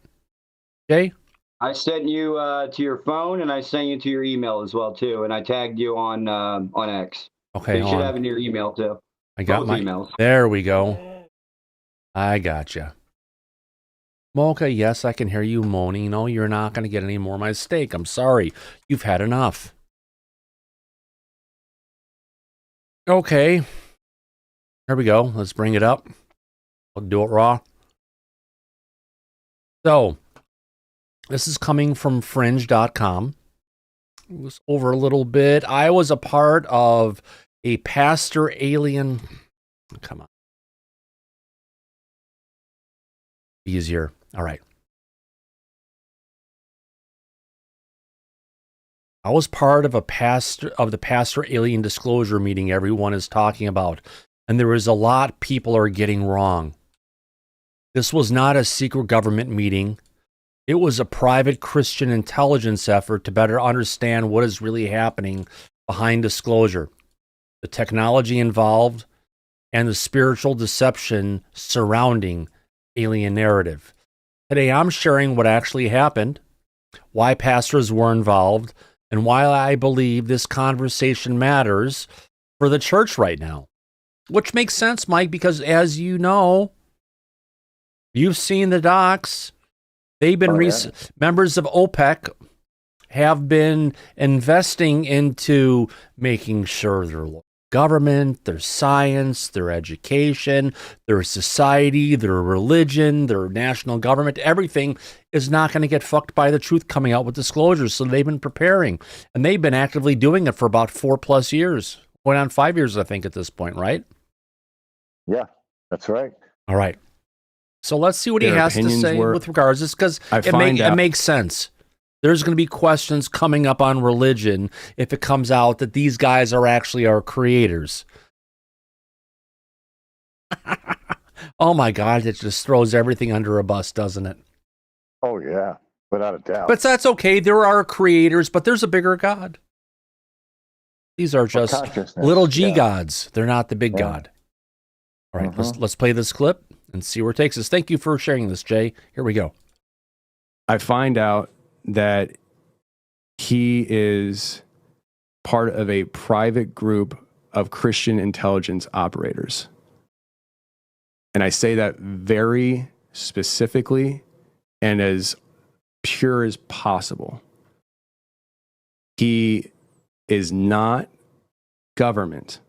Jay? I sent you to your phone, and I sent you to your email as well too, and I tagged you on X. Okay, so you should have in your email too. I got both my emails. There we go. I gotcha. Mocha, yes, I can hear you moaning. No, you're not going to get any more of my steak. I'm sorry. You've had enough. Okay. Here we go. Let's bring it up. We'll do it raw. So, this is coming from fringe.com. It was over a little bit. I was a part of a pastor alien. Come on. Easier. All right. I was part of the pastor alien disclosure meeting everyone is talking about. And there was a lot people are getting wrong. This was not a secret government meeting. It was a private Christian intelligence effort to better understand what is really happening behind disclosure, the technology involved, and the spiritual deception surrounding alien narrative. Today, I'm sharing what actually happened, why pastors were involved, and why I believe this conversation matters for the church right now. Which makes sense, Mike, because as you know, you've seen the docs. They've been members of OPEC have been investing into making sure their government, their science, their education, their society, their religion, their national government, everything is not going to get fucked by the truth coming out with disclosures. So they've been preparing, and they've been actively doing it for about 4+ years, going on 5 years, I think, at this point, right? Yeah, that's right. All right. So let's see what he has to say with regards to this, because it makes sense. There's going to be questions coming up on religion if it comes out that these guys are actually our creators. Oh my God, it just throws everything under a bus, doesn't it? Oh yeah, without a doubt. But that's okay. There are creators, but there's a bigger God. These are just little G gods. They're not the big God. All right, let's play this clip and see where it takes us. Thank you for sharing this, Jay. Here we go. I find out that he is part of a private group of Christian intelligence operators. And I say that very specifically and as pure as possible. He is not government.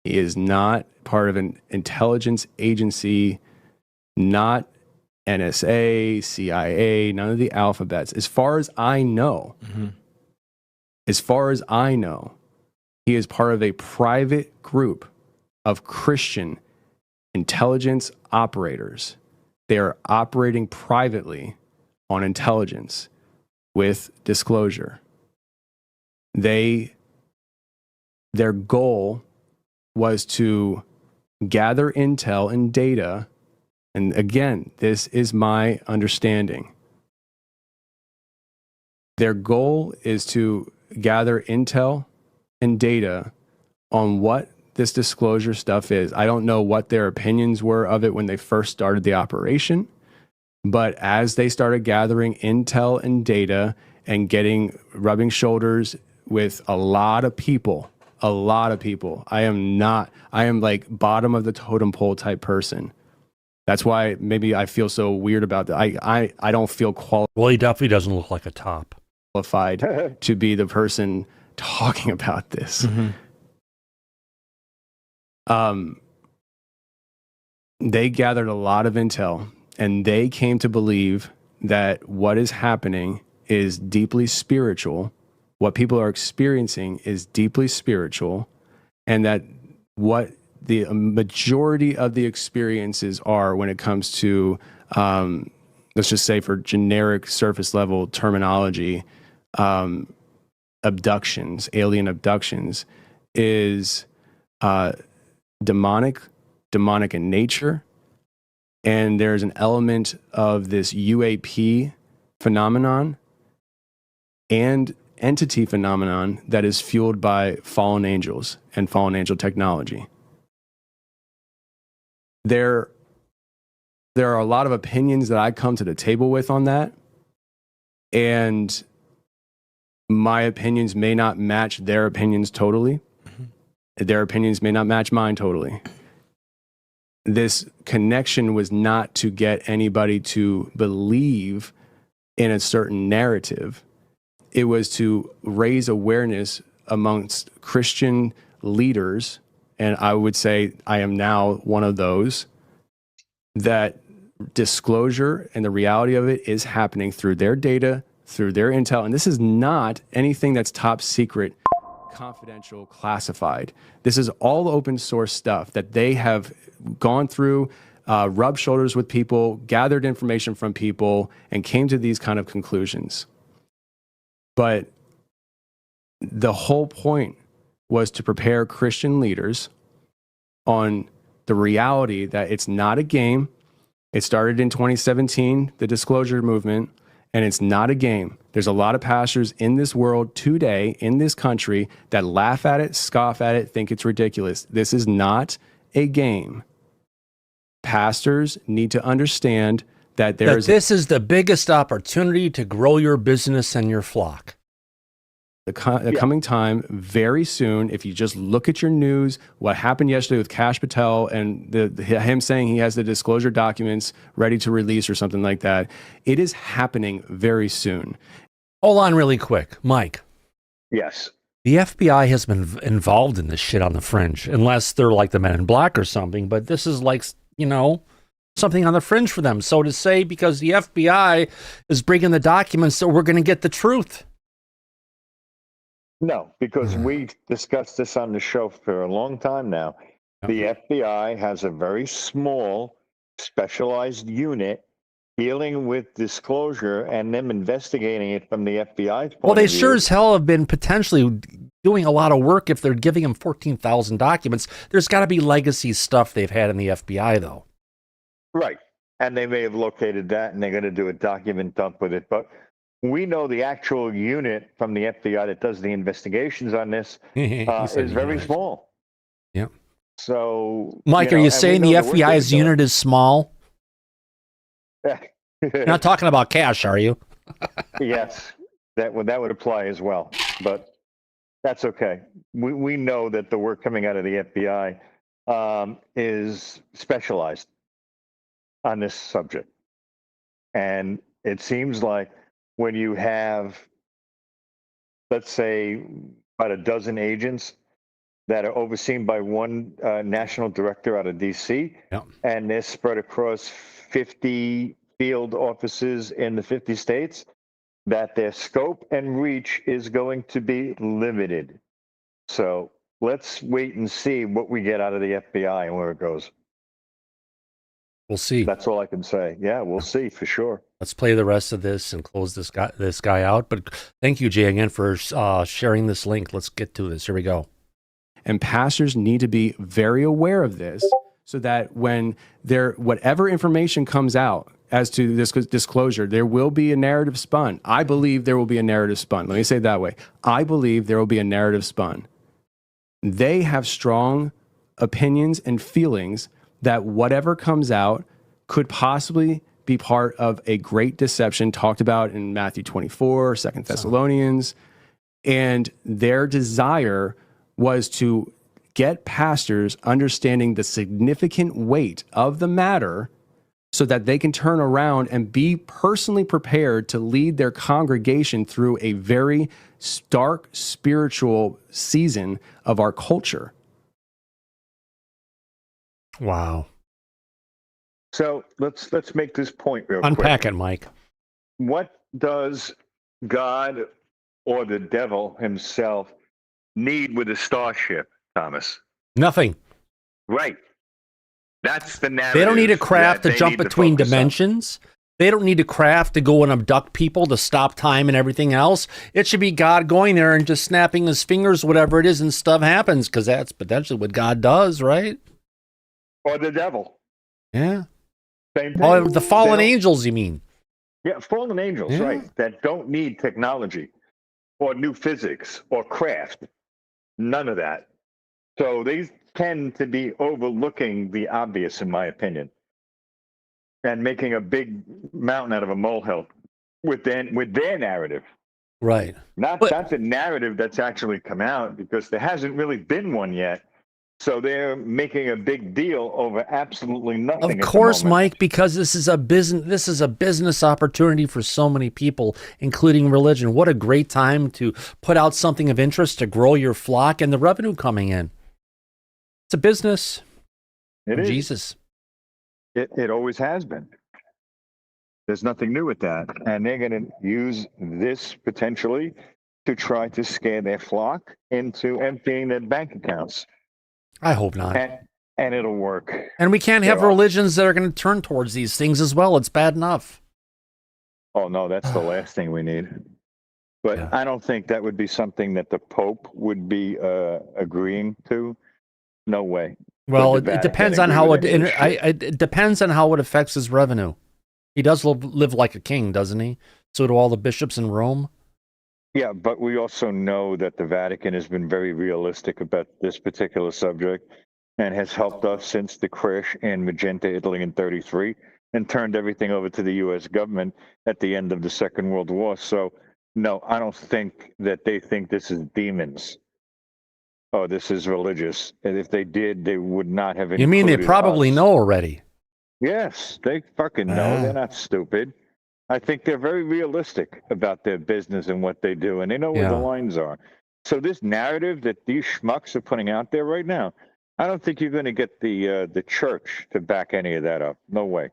He is not part of an intelligence agency, not NSA, CIA, none of the alphabets. As far as I know, he is part of a private group of Christian intelligence operators. They are operating privately on intelligence with disclosure. Their goal was to gather intel and data. And again, this is my understanding. Their goal is to gather intel and data on what this disclosure stuff is. I don't know what their opinions were of it when they first started the operation, but as they started gathering intel and data and rubbing shoulders with a lot of people, I am like bottom of the totem pole type person. That's why maybe I feel so weird about that. I don't feel qualified. Well, he definitely doesn't look like a top. Qualified to be the person talking about this. They gathered a lot of intel, and they came to believe that what is happening is deeply spiritual. What people are experiencing is deeply spiritual, and that what the majority of the experiences are when it comes to, let's just say for generic surface level terminology, abductions, alien abductions, is demonic in nature. And there's an element of this UAP phenomenon and entity phenomenon that is fueled by fallen angels and fallen angel technology. There are a lot of opinions that I come to the table with on that, and my opinions may not match their opinions totally. Their opinions may not match mine totally. This connection was not to get anybody to believe in a certain narrative. It was to raise awareness amongst Christian leaders, and I would say I am now one of those, that disclosure and the reality of it is happening through their data, through their intel. And this is not anything that's top secret, confidential, classified. This is all open source stuff that they have gone through, rubbed shoulders with people, gathered information from people, and came to these kind of conclusions. But the whole point was to prepare Christian leaders on the reality that it's not a game. It started in 2017, the disclosure movement, and it's not a game. There's a lot of pastors in this world today, in this country, that laugh at it, scoff at it, think it's ridiculous. This is not a game. Pastors need to understand that this is the biggest opportunity to grow your business and your flock. The coming time very soon. If you just look at your news, what happened yesterday with Kash Patel and him saying he has the disclosure documents ready to release or something like that, it is happening very soon. Hold on really quick, Mike. Yes. The FBI has been involved in this shit on the fringe, unless they're like the Men in Black or something, but this is like, something on the fringe for them. So to say, because the FBI is bringing the documents, so we're going to get the truth. No, because we discussed this on the show for a long time now. The FBI has a very small, specialized unit dealing with disclosure and them investigating it from the FBI's point Well, they of view. sure as hell have been potentially doing a lot of work if they're giving them 14,000 documents. There's got to be legacy stuff they've had in the FBI, though. Right. And they may have located that and they're going to do a document dump with it. But we know the actual unit from the FBI that does the investigations on this is very small. Yeah. So, Mike, are you saying the FBI's unit is small? You're not talking about Kash, are you? Yes, that would apply as well. But that's okay. We know that the work coming out of the FBI is specialized on this subject. And it seems like when you have, let's say, about a dozen agents that are overseen by one national director out of DC, and they're spread across 50 field offices in the 50 states, that their scope and reach is going to be limited. So let's wait and see what we get out of the FBI and where it goes. We'll see. That's all I can say. Yeah, we'll see for sure. Let's play the rest of this and close this guy out. But thank you, Jay, again for sharing this link. Let's get to this. Here we go. And pastors need to be very aware of this so that when whatever information comes out as to this disclosure, there will be a narrative spun. I believe there will be a narrative spun. Let me say it that way. I believe there will be a narrative spun. They have strong opinions and feelings that whatever comes out could possibly be part of a great deception talked about in Matthew 24, 2 Thessalonians. And their desire was to get pastors understanding the significant weight of the matter so that they can turn around and be personally prepared to lead their congregation through a very stark spiritual season of our culture. Wow. So let's make this point real quick. Unpack it, Mike. What does God or the devil himself need with a starship, Thomas? Nothing. Right. That's the narrative. They don't need a craft to jump between dimensions. They don't need a craft to go and abduct people to stop time and everything else. It should be God going there and just snapping his fingers, whatever it is, and stuff happens, because that's potentially what God does, right? Or the devil. Yeah. Same thing. Oh, the fallen angels, you mean? Yeah, fallen angels, right, that don't need technology or new physics or craft. None of that. So they tend to be overlooking the obvious, in my opinion, and making a big mountain out of a molehill with their narrative. Right. Not the narrative that's actually come out, because there hasn't really been one yet. So they're making a big deal over absolutely nothing. Of course, Mike, because this is a business opportunity for so many people, including religion. What a great time to put out something of interest to grow your flock and the revenue coming in. It's a business. It is. Jesus. It always has been. There's nothing new with that. And they're going to use this potentially to try to scare their flock into emptying their bank accounts. I hope not. And it'll work. And we can't have religions that are going to turn towards these things as well. It's bad enough. Oh, no, that's the last thing we need. But I don't think that would be something that the Pope would be agreeing to. No way. Well, it depends on how it depends on how it affects his revenue. He does live like a king, doesn't he? So do all the bishops in Rome. Yeah, but we also know that the Vatican has been very realistic about this particular subject and has helped us since the crash in Magenta, Italy in 1933, and turned everything over to the U.S. government at the end of the Second World War. So, no, I don't think that they think this is demons. Oh, this is religious. And if they did, they would not have. You mean they probably know already? Yes, they fucking know. They're not stupid. I think they're very realistic about their business and what they do, and they know where the lines are. So this narrative that these schmucks are putting out there right now, I don't think you're going to get the church to back any of that up. No way.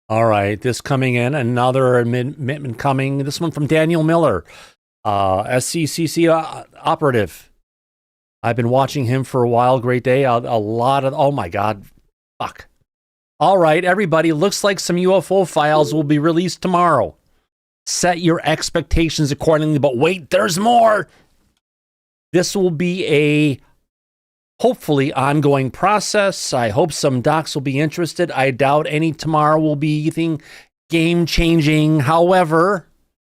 All right, this coming in, another admittment coming. This one from Daniel Miller, SCCC operative. I've been watching him for a while. Great day. A lot of, oh my God, fuck. All right, everybody, looks like some UFO files will be released tomorrow. Set your expectations accordingly, but wait, there's more. This will be a hopefully ongoing process. I hope some docs will be interested. I doubt any tomorrow will be anything game-changing. However,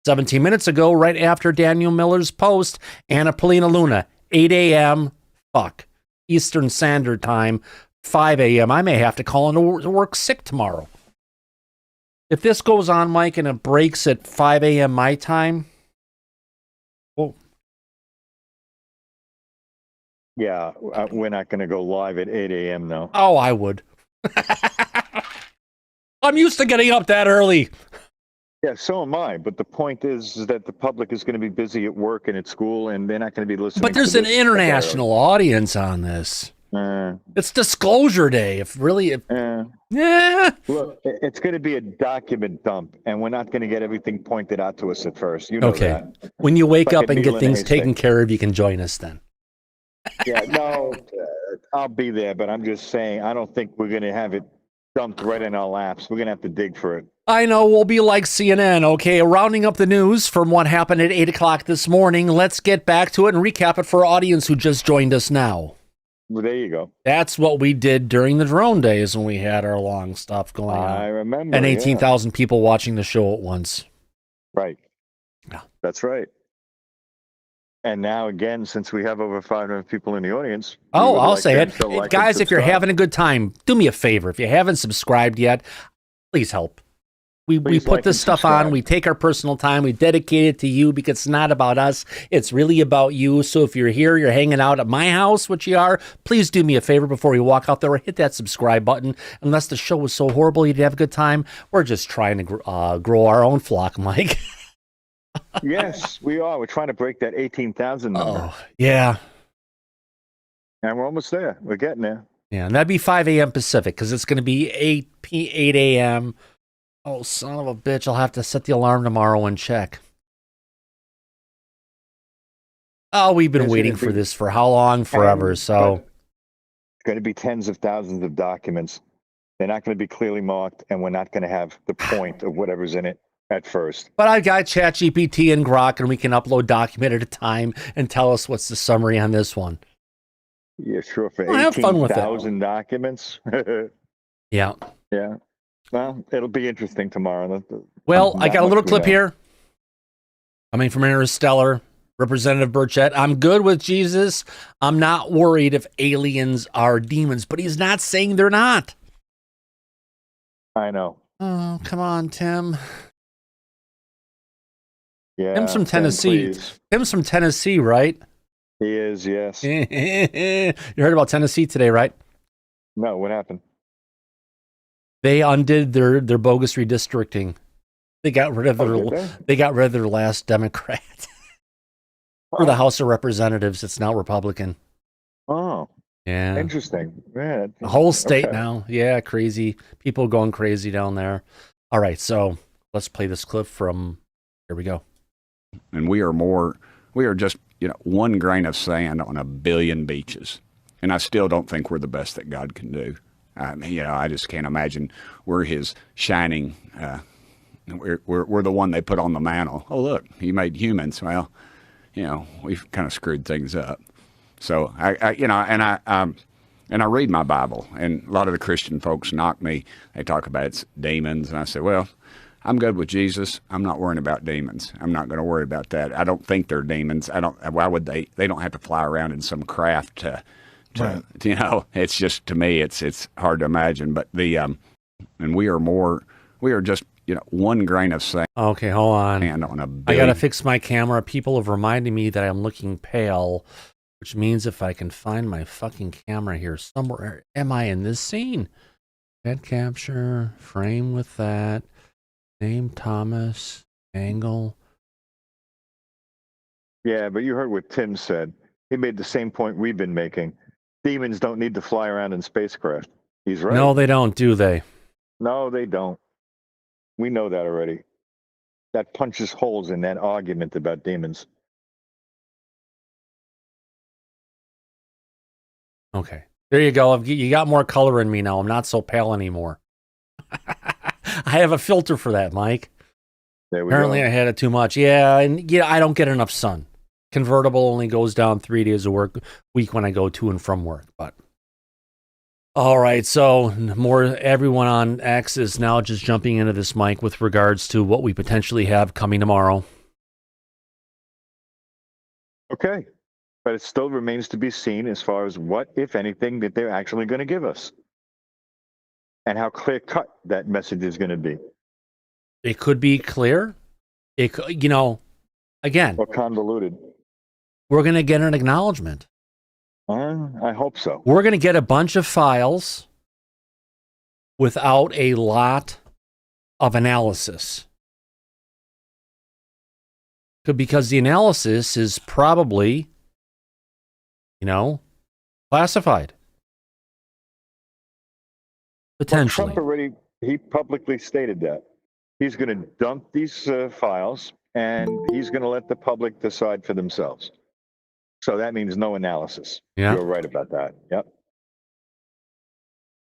17 minutes ago, right after Daniel Miller's post, Paulina Luna, 8 a.m., Eastern Standard Time, 5 a.m. I may have to call in to work sick tomorrow. If this goes on, Mike, and it breaks at 5 a.m. my time, Yeah, we're not going to go live at 8 a.m. though. Oh, I would. I'm used to getting up that early. Yeah, so am I. But the point is that the public is going to be busy at work and at school, and they're not going to be listening. But there's to an this international audience on this. It's Disclosure Day. Yeah. Look, it's going to be a document dump, and we're not going to get everything pointed out to us at first. You know Okay. that. When you wake Like up a and needle get in a things haystack. taken care of, you can join us then. Yeah, no, I'll be there, but I'm just saying, I don't think we're going to have it dumped right in our laps. We're going to have to dig for it. I know, we'll be like CNN. Okay, rounding up the news from what happened at 8 o'clock this morning. Let's get back to it and recap it for our audience who just joined us now. Well, there you go. That's what we did during the drone days when we had our long stuff going on. I remember. And yeah. 18,000 people watching the show at once. Right. Yeah. That's right. And now, again, since we have over 500 people in the audience. Oh, we would I'll like say them it. to like Guys, and if you're subscribe. having a good time, do me a favor. If you haven't subscribed yet, please help. We Please put like this and stuff subscribe. on. We take our personal time. We dedicate it to you because it's not about us. It's really about you. So if you're here, you're hanging out at my house, which you are, please do me a favor before you walk out there. Hit that subscribe button. Unless the show was so horrible you didn't have a good time, we're just trying to grow our own flock, Mike. Yes, we are. We're trying to break that 18,000 number. Oh, yeah. And we're almost there. We're getting there. Yeah, and that'd be 5 a.m. Pacific because it's going to be 8 a.m. Oh, son of a bitch. I'll have to set the alarm tomorrow and check. Oh, we've been There's waiting gonna for be- this for how long? Forever. So, It's going to be tens of thousands of documents. They're not going to be clearly marked, and we're not going to have the point of whatever's in it at first. but I've got ChatGPT and Grok, and we can upload document at a time and tell us what's the summary on this one. Yeah, sure. For Well, have fun with it. 18,000 documents. Yeah. Yeah. Well, it'll be interesting tomorrow. Well, I Not got a much little we clip know. here coming from Interstellar. Representative Burchett, I'm good with Jesus. I'm not worried if aliens are demons, but he's not saying they're not. I know. Oh, come on, Tim. Yeah. Tim's from Tim, Tennessee. please. Tim's from Tennessee, right? He is, yes. You heard about Tennessee today, right? No, what happened? They undid their bogus redistricting. They got rid of their last Democrat. For the House of Representatives, it's now Republican. Oh, Yeah. interesting. Yeah, The whole state okay. now. Yeah, crazy. People going crazy down there. All right, so let's play this clip from, here we go. And we are just, one grain of sand on a billion beaches. And I still don't think we're the best that God can do. I mean, I just can't imagine we're his shining, we're the one they put on the mantle. Oh, look, he made humans. Well, we've kind of screwed things up. So and I read my Bible, and a lot of the Christian folks knock me. They talk about it's demons, and I say, well, I'm good with Jesus. I'm not worrying about demons. I'm not going to worry about that. I don't think they're demons. Why would they? They don't have to fly around in some craft to Right. It's just, to me, it's hard to imagine. But and we are just, one grain of sand. Okay, hold on. On a I billion. got to fix my camera. People have reminded me that I'm looking pale, which means if I can find my fucking camera here somewhere, am I in this scene? Head capture, frame with that, name Thomas, angle. Yeah, but you heard what Tim said. He made the same point we've been making. Demons don't need to fly around in spacecraft. He's right. No, they don't, do they? No, they don't. We know that already. That punches holes in that argument about demons. Okay. There you go. You got more color in me now. I'm not so pale anymore. I have a filter for that, Mike. There we Apparently go. I had it too much. Yeah, and I don't get enough sun. Convertible only goes down 3 days a week when I go to and from work. But all right, so everyone on X is now just jumping into this, Mike, with regards to what we potentially have coming tomorrow. Okay. But it still remains to be seen as far as what, if anything, that they're actually going to give us. And how clear-cut that message is going to be. It could be clear. It could, again, or convoluted. we're going to get an acknowledgement. I hope so. We're going to get a bunch of files without a lot of analysis. Because the analysis is probably, classified. Potentially. Well, Trump he publicly stated that. He's going to dump these files, and he's going to let the public decide for themselves. So that means no analysis. Yeah. You're right about that. Yep.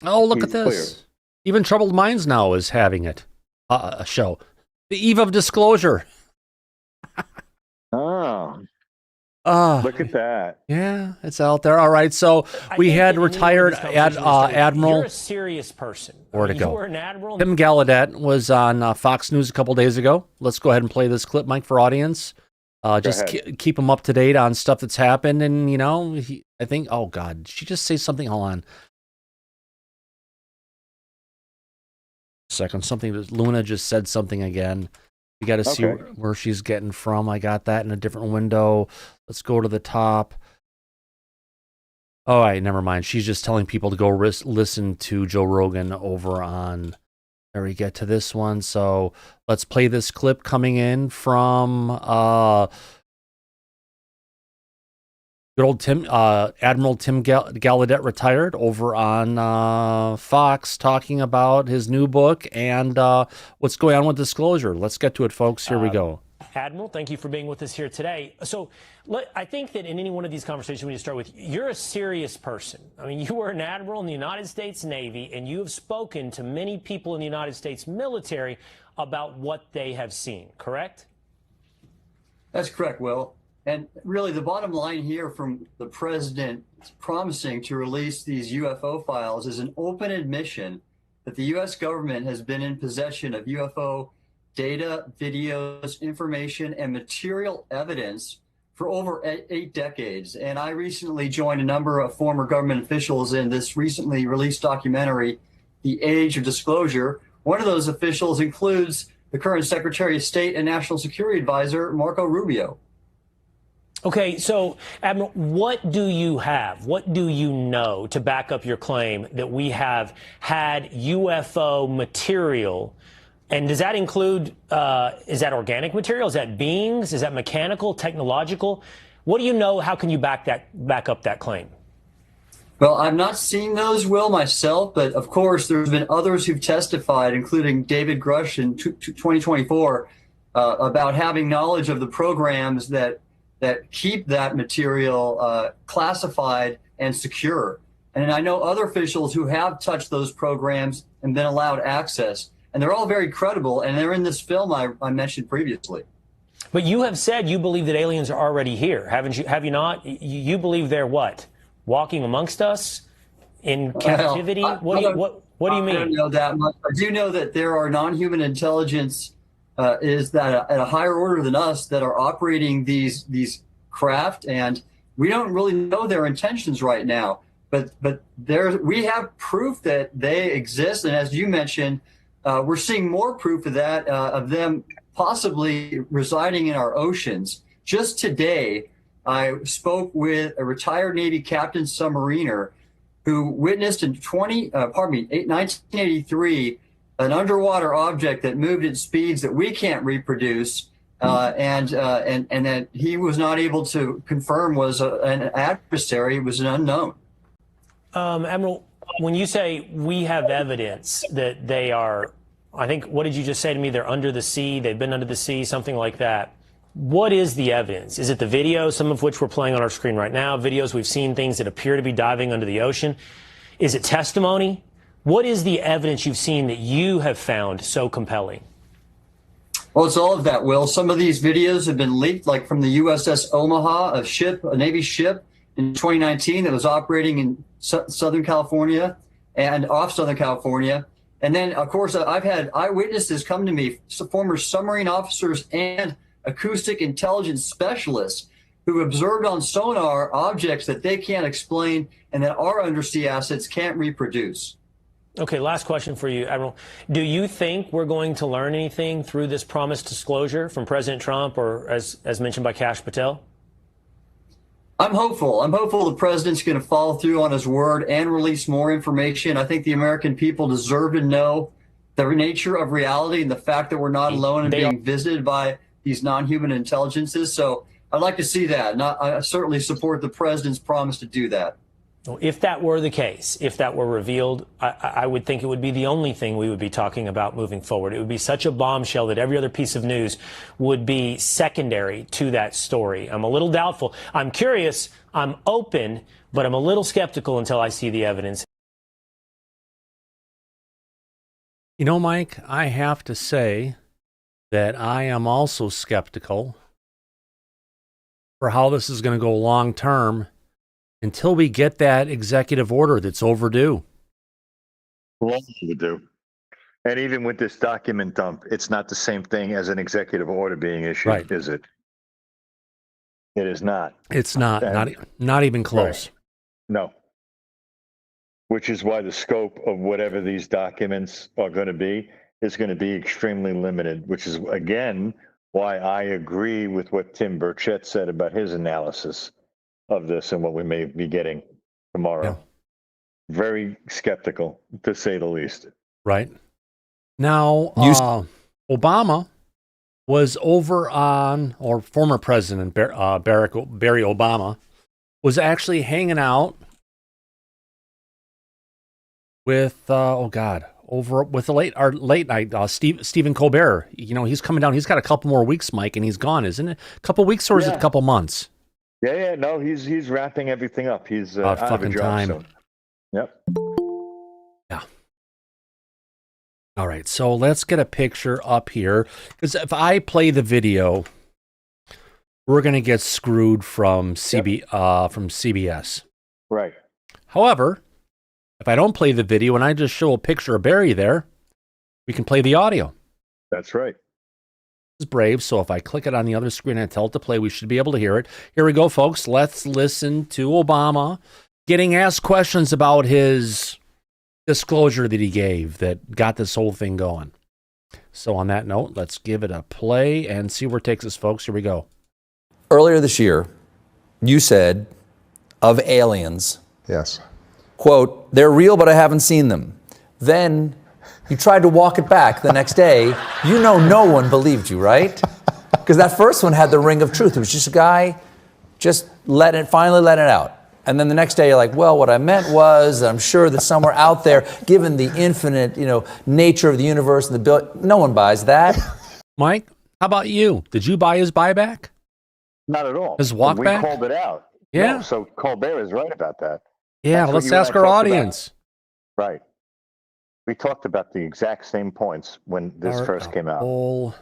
Oh, look He's at this. clear. Even Troubled Minds now is having it. A show. The Eve of Disclosure. Oh. Look at that. Yeah, it's out there. All right, so we had retired Admiral. You're a serious person. Where to go? You were an admiral. Tim Gallaudet was on Fox News a couple days ago. Let's go ahead and play this clip, Mike, for audience. Just keep him up to date on stuff that's happened. And, I think, oh, God, did she just say something? Hold on. Second, something that Luna just said something again. You got to see where she's getting from. I got that in a different window. Let's go to the top. All right, never mind. She's just telling people to go listen to Joe Rogan over on. There we get to this one. So let's play this clip coming in from good old Admiral Tim Gallaudet, retired, over on Fox, talking about his new book and what's going on with Disclosure. Let's get to it, folks. Here we go. Admiral, thank you for being with us here today. So I think that in any one of these conversations we need to start with, you're a serious person. I mean, you were an admiral in the United States Navy, and you have spoken to many people in the United States military about what they have seen, correct? That's correct, Will. And really, the bottom line here from the president promising to release these UFO files is an open admission that the U.S. government has been in possession of UFO data, videos, information, and material evidence for over 8 decades. And I recently joined a number of former government officials in this recently released documentary, The Age of Disclosure. One of those officials includes the current Secretary of State and National Security Advisor, Marco Rubio. Okay, so, Admiral, what do you have? What do you know to back up your claim that we have had UFO material? And does that include, is that organic material? Is that beings? Is that mechanical, technological? What do you know? How can you back up that claim? Well, I've not seen those, Will, myself, but of course there's been others who've testified, including David Grush in 2024, about having knowledge of the programs that keep that material classified and secure. And I know other officials who have touched those programs and been allowed access. And they're all very credible, and they're in this film I mentioned previously. But you have said you believe that aliens are already here, haven't you? Have you not? You believe they're what? Walking amongst us in captivity? What do you mean? I don't know that much. I do know that there are non-human intelligence is that at a higher order than us that are operating these craft, and we don't really know their intentions right now. But we have proof that they exist, and as you mentioned, we're seeing more proof of that, of them possibly residing in our oceans. Just today, I spoke with a retired Navy captain submariner who witnessed in 1983 an underwater object that moved at speeds that we can't reproduce, and that he was not able to confirm was an adversary, was an unknown. Admiral, when you say we have evidence that they are, I think, what did you just say to me? They're under the sea, they've been under the sea, something like that. What is the evidence? Is it the video, some of which we're playing on our screen right now, videos we've seen, things that appear to be diving under the ocean? Is it testimony? What is the evidence you've seen that you have found so compelling? Well, it's all of that, Will. Some of these videos have been leaked, like from the USS Omaha, a Navy ship in 2019 that was operating in Southern California and off Southern California. And then, of course, I've had eyewitnesses come to me, former submarine officers and acoustic intelligence specialists who observed on sonar objects that they can't explain and that our undersea assets can't reproduce. Okay, last question for you, Admiral. Do you think we're going to learn anything through this promised disclosure from President Trump or, as mentioned by Kash Patel? I'm hopeful. I'm hopeful the president's going to follow through on his word and release more information. I think the American people deserve to know the nature of reality and the fact that we're not alone and being visited by these non-human intelligences. So I'd like to see that. And I certainly support the president's promise to do that. Well, if that were the case, if that were revealed, I would think it would be the only thing we would be talking about moving forward. It would be such a bombshell that every other piece of news would be secondary to that story. I'm a little doubtful. I'm curious. I'm open, but I'm a little skeptical until I see the evidence. You know, Mike, I have to say that I am also skeptical for how this is going to go long term until we get that executive order that's overdue. Long overdue. And even with this document dump, it's not the same thing as an executive order being issued, Right. is it? It is not. It's not. Not even close. Right. No. Which is why the scope of whatever these documents are going to be is going to be extremely limited, which is, again, why I agree with what Tim Burchett said about his analysis of this and what we may be getting tomorrow. Yeah. Very skeptical, to say the least. Right. Now, Obama was over on, or former President Barry Obama was actually hanging out with, over with the late night, Stephen Colbert. You know, he's coming down. He's got a couple more weeks, Mike, and he's gone, isn't it? A couple weeks, or is it a couple months? Yeah, no, he's wrapping everything up. He's out of a job time. soon. Yep. Yeah. All right, so let's get a picture up here, because if I play the video, we're going to get screwed from CBS. Right. However, if I don't play the video and I just show a picture of Barry there, we can play the audio. That's right. This is Brave, so if I click it on the other screen and tell it to play, we should be able to hear it. Here we go, folks. Let's listen to Obama getting asked questions about his disclosure that he gave that got this whole thing going. So on that note, let's give it a play and see where it takes us, folks. Here we go. Earlier this year, you said of aliens, yes, quote, they're real, but I haven't seen them. Then you tried to walk it back the next day. You know no one believed you, right? Because that first one had the ring of truth. It was just a guy just finally let it out. And then the next day you're like, well, what I meant was, I'm sure that somewhere out there, given the infinite, nature of the universe and no one buys that. Mike, how about you? Did you buy his buyback? Not at all. His walk back? We called it out. Yeah. No, so Colbert is right about that. Yeah, That's let's ask our audience. Right. We talked about the exact same points when this first came out.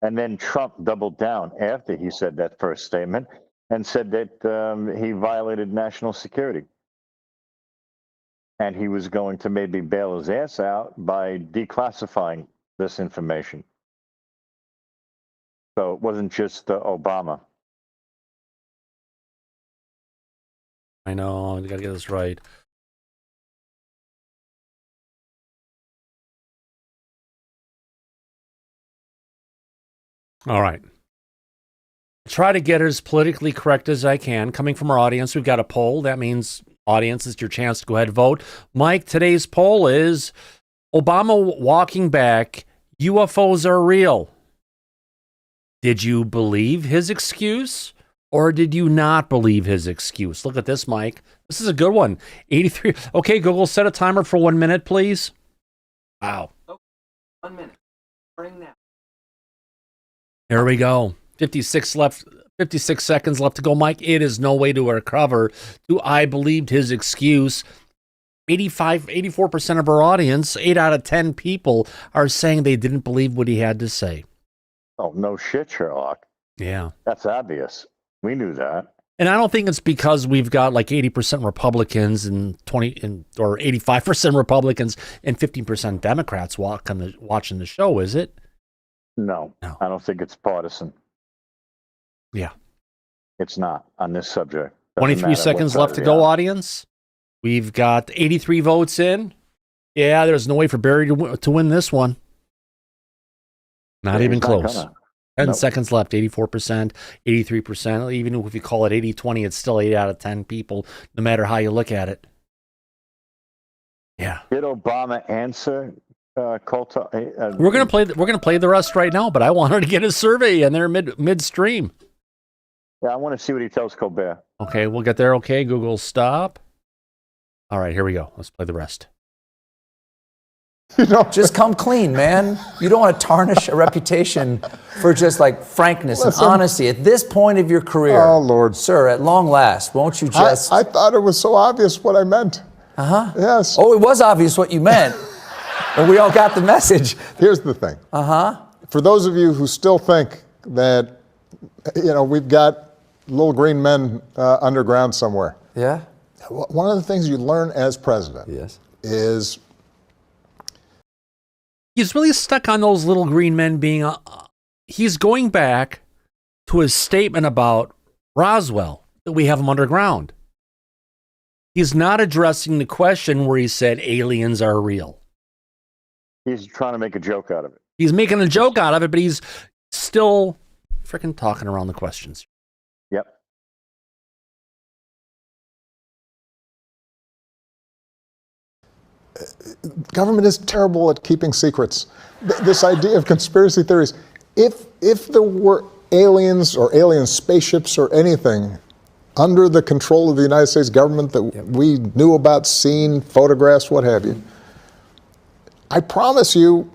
And then Trump doubled down after he said that first statement and said that he violated national security. And he was going to maybe bail his ass out by declassifying this information. So it wasn't just Obama. I know, I got to get this right. All right. Try to get as politically correct as I can. Coming from our audience, we've got a poll. That means, audience, it's your chance to go ahead and vote. Mike, today's poll is Obama walking back, UFOs are real. Did you believe his excuse or did you not believe his excuse? Look at this, Mike. This is a good one. 83. Okay, Google, set a timer for 1 minute, please. Wow. Okay, 1 minute. Starting now. Here we go. 56 seconds left to go, Mike. It is no way to recover. Do I believed his excuse? 84% of our audience, 8 out of 10 people are saying they didn't believe what he had to say. Oh, no shit, Sherlock. Yeah. That's obvious. We knew that. And I don't think it's because we've got like 80% Republicans and or 85% Republicans and 15% Democrats watching the show, is it? No, I don't think it's partisan. Yeah. It's not on this subject. 23 seconds left to go, audience. We've got 83 votes in. Yeah, there's no way for Barry to win this one. Not even close. 10 seconds left, 84%, 83%. Even if you call it 80-20, it's still 8 out of 10 people, no matter how you look at it. Yeah. Did Obama answer Coulthart? We're gonna play the rest right now, but I want her to get a survey and they're midstream. Yeah, I want to see what he tells Corbell. Okay, we'll get there. Okay, Google, stop. All right, here we go. Let's play the rest. Just come clean, man. You don't want to tarnish a reputation for just like frankness and honesty at this point of your career. Oh, Lord. Sir, at long last, won't you just... I thought it was so obvious what I meant. Uh-huh. Yes. Oh, it was obvious what you meant. And we all got the message. Here's the thing. Uh-huh. For those of you who still think that, we've got little green men underground somewhere. Yeah. One of the things you learn as president is... He's really stuck on those little green men being... he's going back to his statement about Roswell, that we have them underground. He's not addressing the question where he said aliens are real. He's trying to make a joke out of it. He's making a joke out of it, but he's still freaking talking around the questions. Yep. Government is terrible at keeping secrets. This idea of conspiracy theories, if there were aliens or alien spaceships or anything under the control of the United States government that we knew about, seen, photographs, what have you, I promise you,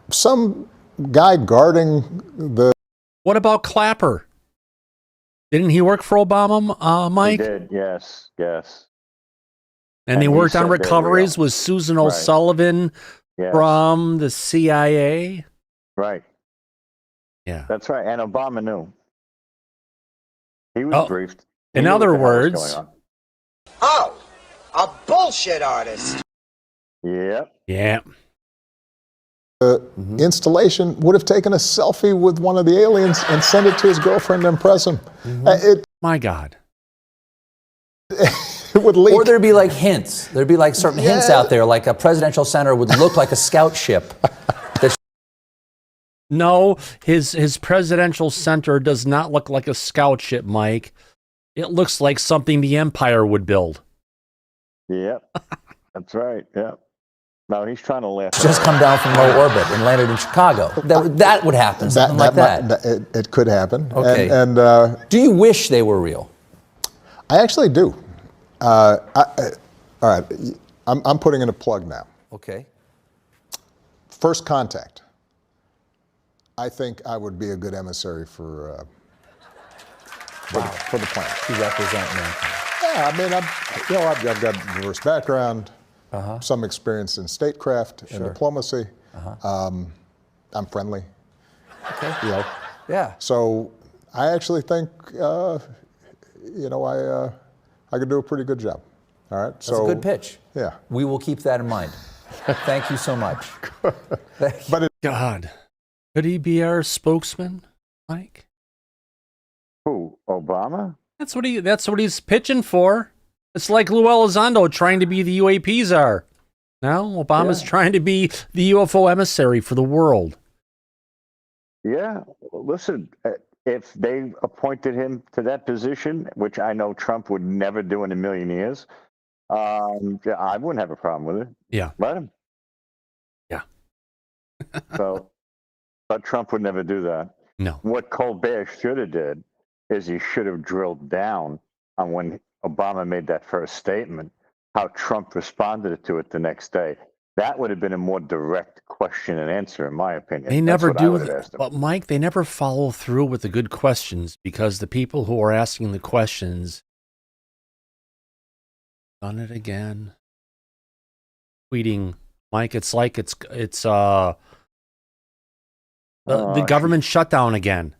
some guy guarding the... What about Clapper? Didn't he work for Obama, Mike? He did, yes. And they worked on recoveries with Susan O'Sullivan from the CIA. Right. Yeah. That's right. And Obama knew. He was briefed. In other words... Oh, a bullshit artist. Yep. Yeah. The installation would have taken a selfie with one of the aliens and sent it to his girlfriend and impress him. My God. It would leak. Or there'd be like hints. There'd be like certain hints out there, like a presidential center would look like a scout ship. No, his presidential center does not look like a scout ship, Mike. It looks like something the Empire would build. Yep. That's right. Yep. No, he's trying to laugh. Just come down from low orbit and landed in Chicago. That would happen, something like that. It could happen. Okay. And do you wish they were real? I actually do. All right. I'm putting in a plug now. Okay. First Contact. I think I would be a good emissary for the planet. To represent mankind. Yeah, I mean, I've got a diverse background, some experience in statecraft and diplomacy. I'm friendly. Okay. Yeah. So I actually think, I could do a pretty good job. All right. That's a good pitch. Yeah. We will keep that in mind. Thank you so much. God, could he be our spokesman, Mike? Who? Obama? That's what he's pitching for. It's like Lou Elizondo trying to be the UAPs are. Now Obama's trying to be the UFO emissary for the world. Yeah. Listen, if they appointed him to that position, which I know Trump would never do in a million years, I wouldn't have a problem with it. Yeah. Let him. Yeah. But Trump would never do that. No. What Colbert should have did is he should have drilled down on when Obama made that first statement, how Trump responded to it the next day. That would have been a more direct question and answer, in my opinion. They never do. But Mike, they never follow through with the good questions because the people who are asking the questions done it again. Tweeting, Mike, it's like it's the government shutdown again.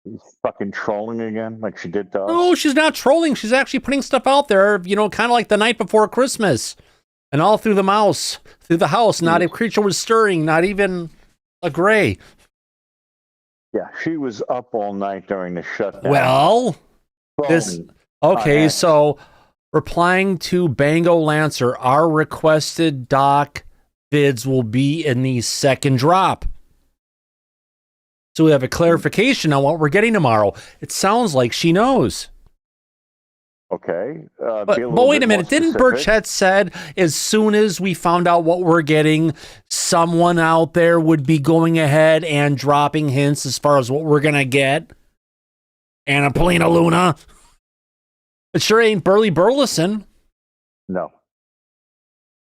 She's fucking trolling again, like she did to us. No, she's not trolling. She's actually putting stuff out there, kind of like the night before Christmas. And all through the house, not a creature was stirring, not even a gray. Yeah, she was up all night during the shutdown. Well, so Replying to Bango Lancer, our requested doc bids will be in the second drop. So we have a clarification on what we're getting tomorrow. It sounds like she knows. Okay. But wait a minute. Didn't Burchett said as soon as we found out what we're getting, someone out there would be going ahead and dropping hints as far as what we're going to get? And Paulina Luna? It sure ain't Burley Burleson. No.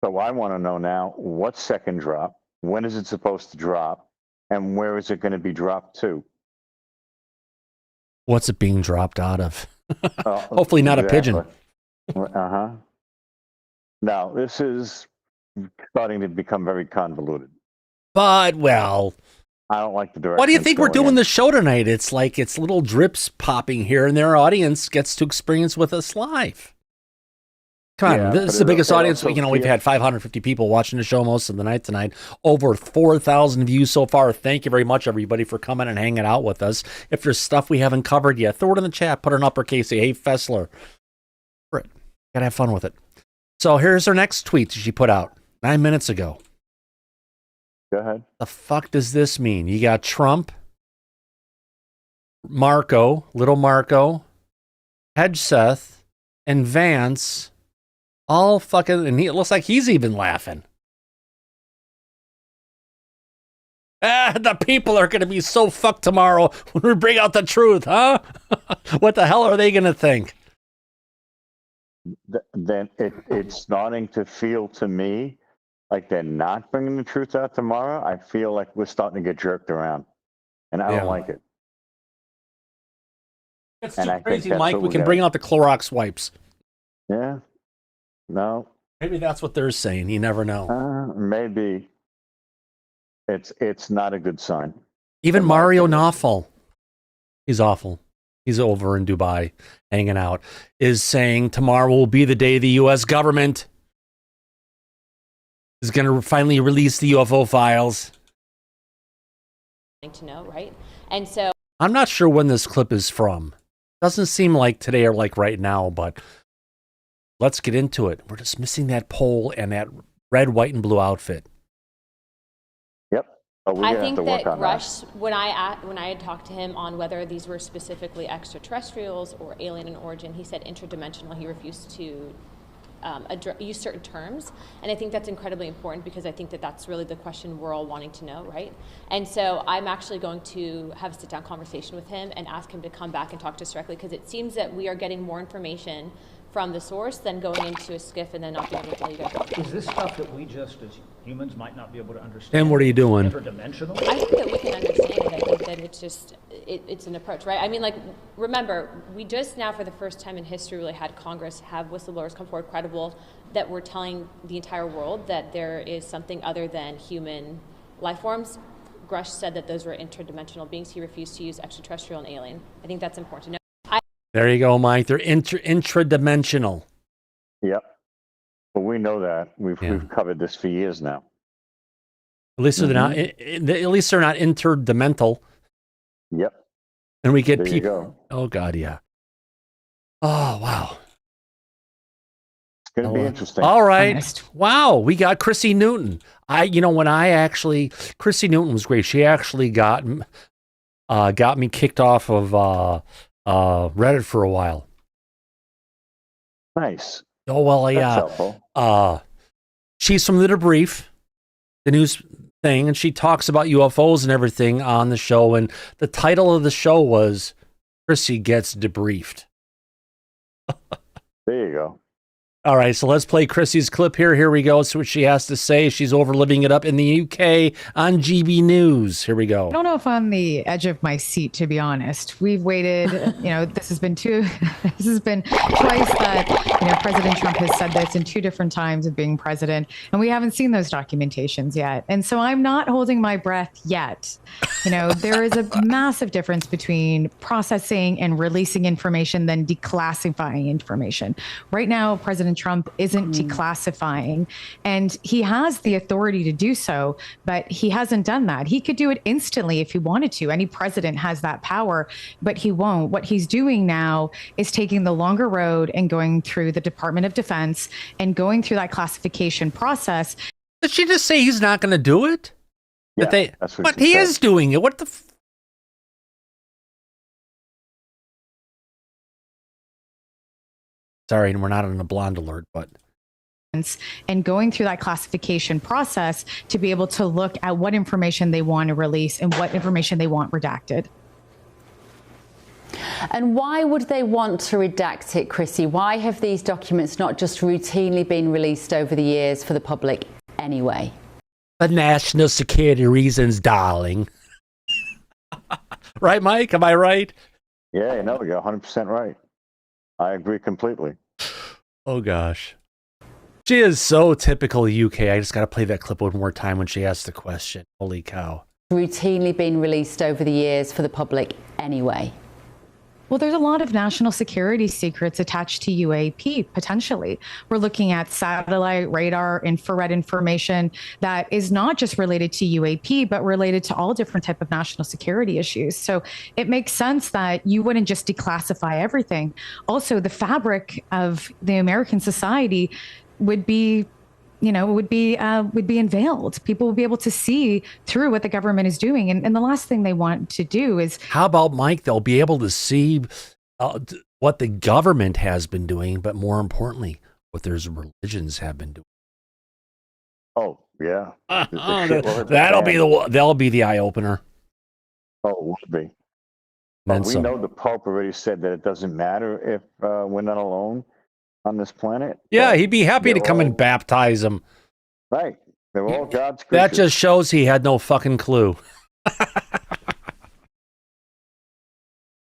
So I want to know now, what second drop? When is it supposed to drop? And where is it going to be dropped to? What's it being dropped out of? Hopefully not exactly. a pigeon. Uh-huh. Now, this is starting to become very convoluted. But, well, I don't like the direction. why do you think we're doing the show tonight? It's like it's little drips popping here, and their audience gets to experience with us live. Come on, this is the biggest audience. We've had 550 people watching the show most of the night tonight. Over 4,000 views so far. Thank you very much, everybody, for coming and hanging out with us. If there's stuff we haven't covered yet, throw it in the chat. Put an uppercase. Say, hey, Fessler. Gotta have fun with it. So here's her next tweet she put out 9 minutes ago. Go ahead. The fuck does this mean? You got Trump, Marco, little Marco, Hedgeseth, and Vance. All fucking, and it looks like he's even laughing. The people are going to be so fucked tomorrow when we bring out the truth, huh? What the hell are they going to think? Then it's starting to feel to me like they're not bringing the truth out tomorrow. I feel like we're starting to get jerked around, and I don't like it. It's too crazy, Mike. We can bring out the Clorox wipes. Yeah. No. Maybe that's what they're saying. You never know. Maybe. It's not a good sign. Even Mario Nawfal, he's awful. He's over in Dubai hanging out, is saying tomorrow will be the day the U.S. government is going to finally release the UFO files. To know, right? And so I'm not sure when this clip is from. Doesn't seem like today or like right now, but let's get into it. We're just missing that pole and that red, white, and blue outfit. Yep. I think that Grush, when I had talked to him on whether these were specifically extraterrestrials or alien in origin, he said interdimensional. He refused to use certain terms. And I think that's incredibly important because I think that that's really the question we're all wanting to know, right? And so I'm actually going to have a sit-down conversation with him and ask him to come back and talk to us directly because it seems that we are getting more information from the source than going into a skiff and then not being able to tell you guys. Is this stuff that we just as humans might not be able to understand? And what are you doing? Interdimensional? I think that we can understand it. I think that it's just, it's an approach, right? I mean, like, remember, we just now for the first time in history really had Congress have whistleblowers come forward credible that we're telling the entire world that there is something other than human life forms. Grush said that those were interdimensional beings. He refused to use extraterrestrial and alien. I think that's important to know. There you go, Mike. They're intradimensional. Yep. Well, we know that. We've covered this for years now. At least they're not. At least they're not interdimensional. Yep. And we get there people. You go. Oh God, yeah. Oh wow. It's going to be interesting. All right. Wow, we got Chrissy Newton. Chrissy Newton was great. She actually got me kicked off of Reddit for a while. Nice. Oh well, yeah. She's from the Debrief, the news thing, and she talks about UFOs and everything on the show. And the title of the show was "Chrissy Gets Debriefed." There you go. All right, so let's play Chrissy's clip here. Here we go. See what she has to say. She's over living it up in the UK on GB News. Here we go. I don't know if I'm on the edge of my seat, to be honest. We've waited, this has been twice that, President Trump has said this in two different times of being president, and we haven't seen those documentations yet. And so I'm not holding my breath yet. There is a massive difference between processing and releasing information than declassifying information. Right now, President President Trump isn't declassifying. And he has the authority to do so, but he hasn't done that. He could do it instantly if he wanted to. Any president has that power, but he won't. What he's doing now is taking the longer road and going through the Department of Defense and going through that classification process. Did she just say he's not going to do it? Yeah, that's what but she he said. is doing it. What the? Sorry, we're not on a blonde alert, but. And going through that classification process to be able to look at what information they want to release and what information they want redacted. And why would they want to redact it, Chrissy? Why have these documents not just routinely been released over the years for the public anyway? For national security reasons, darling. Right, Mike? Am I right? Yeah, you're 100% right. I agree completely. Oh, gosh. She is so typical UK. I just got to play that clip one more time when she asked the question. Holy cow. Routinely been released over the years for the public anyway. Well, there's a lot of national security secrets attached to UAP, potentially. We're looking at satellite, radar, infrared information that is not just related to UAP, but related to all different type of national security issues. So it makes sense that you wouldn't just declassify everything. Also, the fabric of the American society would be would be unveiled. People will be able to see through what the government is doing. And the last thing they want to do is... How about, Mike, they'll be able to see what the government has been doing, but more importantly, what their religions have been doing. Oh, yeah. That'll be the eye-opener. Oh, it would be. But we know the Pope already said that it doesn't matter if we're not alone on this planet. Yeah, he'd be happy to come and baptize them. Right. They're all God's creatures. That just shows he had no fucking clue.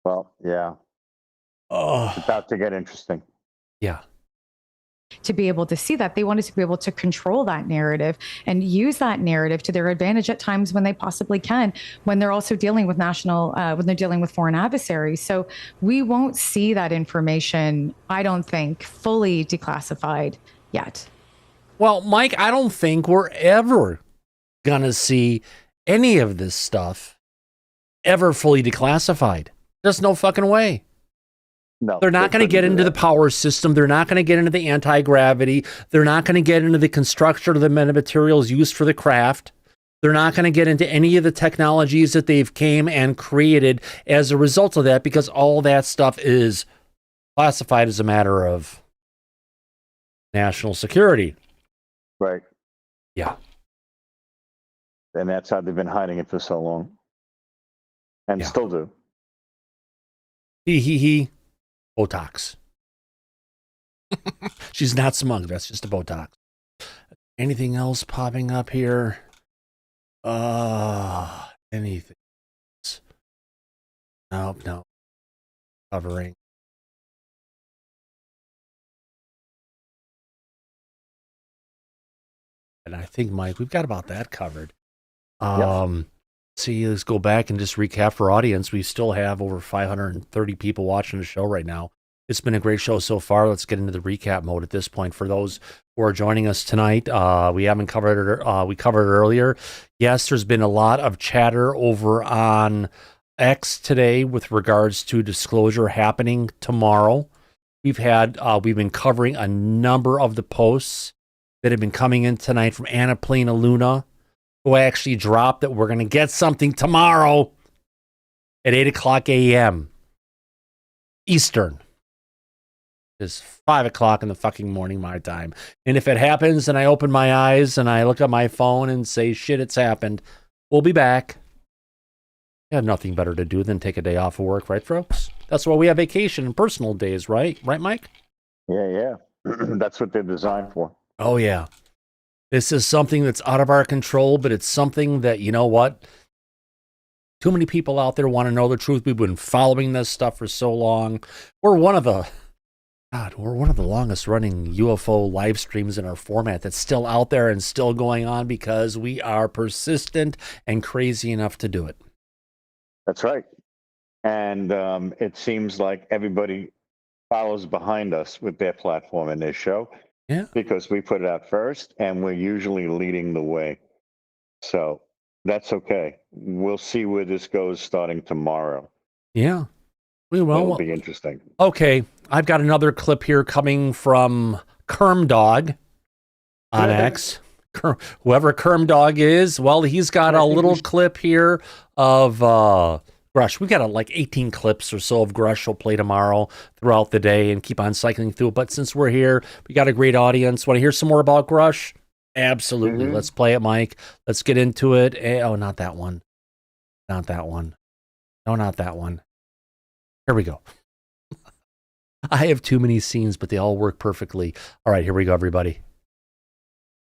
Well, yeah. Oh. It's about to get interesting. Yeah. To be able to see that, they wanted to be able to control that narrative and use that narrative to their advantage at times when they possibly can, when they're also dealing with when they're dealing with foreign adversaries. So we won't see that information, I don't think, fully declassified yet. Well, Mike, I don't think we're ever going to see any of this stuff ever fully declassified. There's no fucking way. No, they're not going to get into the power system. They're not going to get into the anti-gravity. They're not going to get into the construction of the materials used for the craft. They're not going to get into any of the technologies that they've came and created as a result of that, because all that stuff is classified as a matter of national security. Right. Yeah. And that's how they've been hiding it for so long. And still do. Botox. She's not smug. That's just a Botox. Anything else popping up here? Anything else? Nope, no. Covering. And I think, Mike, we've got about that covered. See, let's go back and just recap for audience. We still have over 530 people watching the show right now. It's been a great show so far. Let's get into the recap mode at this point. For those who are joining us tonight, we haven't covered it. We covered it earlier. Yes, there's been a lot of chatter over on X today with regards to disclosure happening tomorrow. We've been covering a number of the posts that have been coming in tonight from Paulina Luna, who actually dropped that we're going to get something tomorrow at 8:00 a.m. Eastern. It's 5:00 in the fucking morning, my time. And if it happens and I open my eyes and I look at my phone and say, shit, it's happened, we'll be back. We have nothing better to do than take a day off of work, right, folks? That's why we have vacation and personal days, right? Right, Mike? Yeah. That's what they're designed for. Oh, yeah. This is something that's out of our control, but it's something that, you know what? Too many people out there want to know the truth. We've been following this stuff for so long. We're one of the longest running UFO live streams in our format that's still out there and still going on because we are persistent and crazy enough to do it. That's right. And it seems like everybody follows behind us with their platform and their show. Yeah. Because we put it out first and we're usually leading the way. So that's okay. We'll see where this goes starting tomorrow. Yeah. We will. It'll be interesting. Okay. I've got another clip here coming from Kerm Dog on X. Whoever Kerm Dog is, well, he's got a little clip here of Grush. We've got like 18 clips or so of Grush. We'll play tomorrow throughout the day and keep on cycling through. But since we're here, we got a great audience. Want to hear some more about Grush? Absolutely. Let's play it, Mike. Let's get into it. Oh, not that one. Not that one. No, not that one. Here we go. I have too many scenes, but they all work perfectly. All right, here we go, everybody.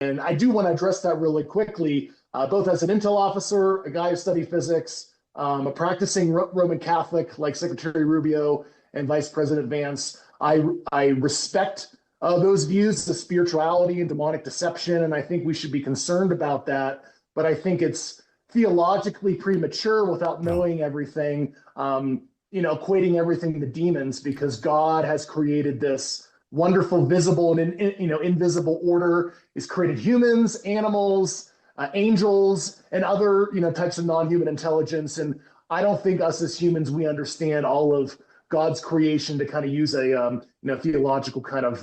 And I do want to address that really quickly, both as an intel officer, a guy who studied physics, a practicing Roman Catholic like Secretary Rubio and Vice President Vance. I respect those views of spirituality and demonic deception, and I think we should be concerned about that. But I think it's theologically premature without knowing everything, equating everything to demons, because God has created this wonderful, visible and invisible order. He's created humans, animals, angels, and other types of non-human intelligence. And I don't think us as humans, we understand all of God's creation to kind of use a theological kind of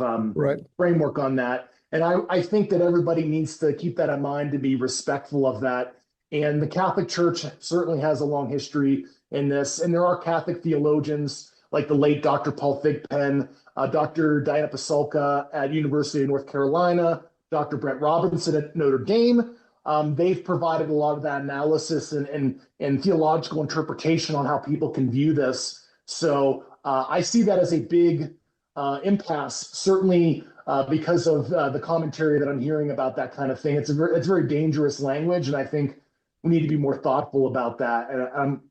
framework on that. And I think that everybody needs to keep that in mind, to be respectful of that. And the Catholic Church certainly has a long history in this. And there are Catholic theologians like the late Dr. Paul Thigpen, Dr. Diana Pasulka at University of North Carolina, Dr. Brett Robinson at Notre Dame. They've provided a lot of that analysis and theological interpretation on how people can view this. So I see that as a big impasse, certainly because of the commentary that I'm hearing about that kind of thing. It's very dangerous language, and I think we need to be more thoughtful about that. And I'm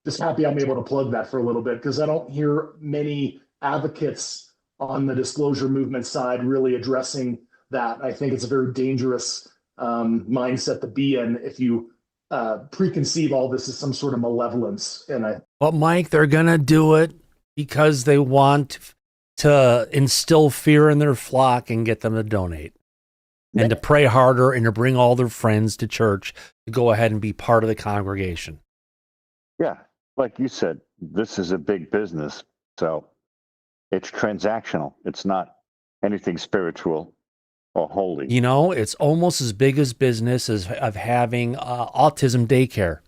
just happy I'm able to plug that for a little bit, because I don't hear many advocates on the disclosure movement side really addressing that. I think it's a very dangerous mindset to be in if you preconceive all this as some sort of malevolence. But Mike, they're gonna do it because they want to instill fear in their flock and get them to donate and to pray harder and to bring all their friends to church to go ahead and be part of the congregation. Yeah, like you said, this is a big business, so it's transactional. It's not anything spiritual or holy. It's almost as big as business as of having autism daycare.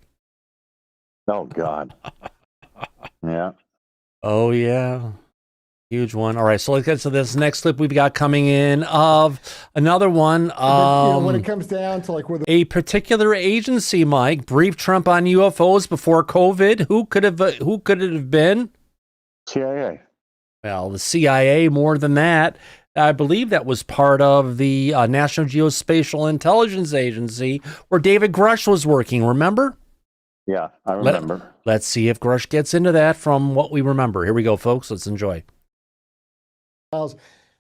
Oh, God. Yeah. Oh, yeah. Huge one. All right, so let's get to this next clip we've got coming in of another one. When it comes down to a particular agency, Mike, briefed Trump on UFOs before COVID. Who could it have been? CIA. Well, the CIA, more than that. I believe that was part of the National Geospatial Intelligence Agency where David Grush was working, remember? Yeah, I remember. Let's see if Grush gets into that from what we remember. Here we go, folks. Let's enjoy. But,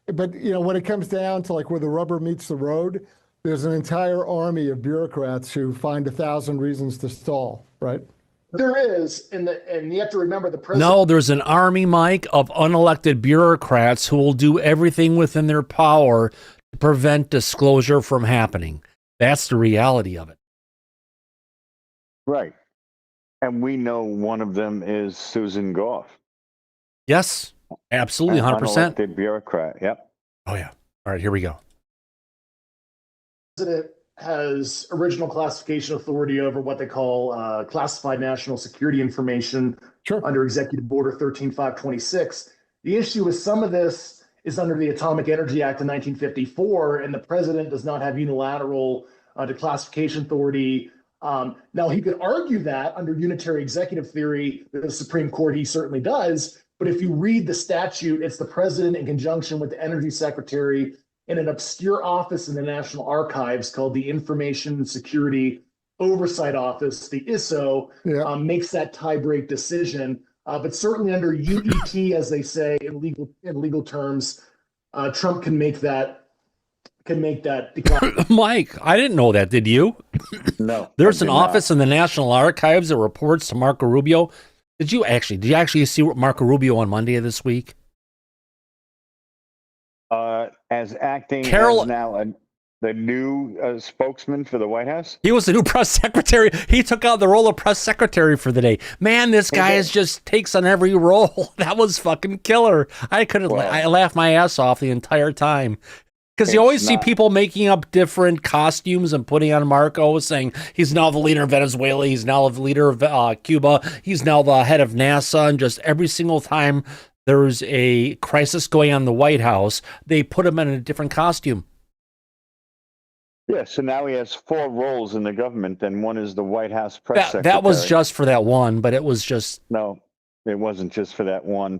when it comes down to where the rubber meets the road, there's an entire army of bureaucrats who find 1,000 reasons to stall, right? There is, and you have to remember the president. No, there's an army, Mike, of unelected bureaucrats who will do everything within their power to prevent disclosure from happening. That's the reality of it. Right. And we know one of them is Susan Goff. Yes, absolutely, 100%. Unelected bureaucrat, yep. Oh, yeah. All right, here we go. The president has original classification authority over what they call classified national security information under Executive Order 13526. The issue with some of this is under the Atomic Energy Act of 1954, and the president does not have unilateral declassification authority. Now, he could argue that under unitary executive theory, the Supreme Court, he certainly does. But if you read the statute, it's the president in conjunction with the energy secretary in an obscure office in the National Archives called the Information Security Oversight Office, the ISO, makes that tie-break decision. But certainly under UEP, as they say in legal terms, Trump can make that Mike, I didn't know that. Did you? No. There's an office in the National Archives that reports to Marco Rubio. Did you actually see Marco Rubio on Monday of this week? As acting Carol- as now the new spokesman for the White House. He was the new press secretary. He took out the role of press secretary for the day. Man, this guy is just takes on every role. That was fucking killer. I couldn't. I laughed my ass off the entire time. Because you always see people making up different costumes and putting on Marco, saying he's now the leader of Venezuela, he's now the leader of Cuba, he's now the head of NASA, and just every single time there's a crisis going on in the White House, they put him in a different costume. Yeah, so now he has 4 roles in the government, and one is the White House press secretary. That was just for that one, but it was just... No, it wasn't just for that one.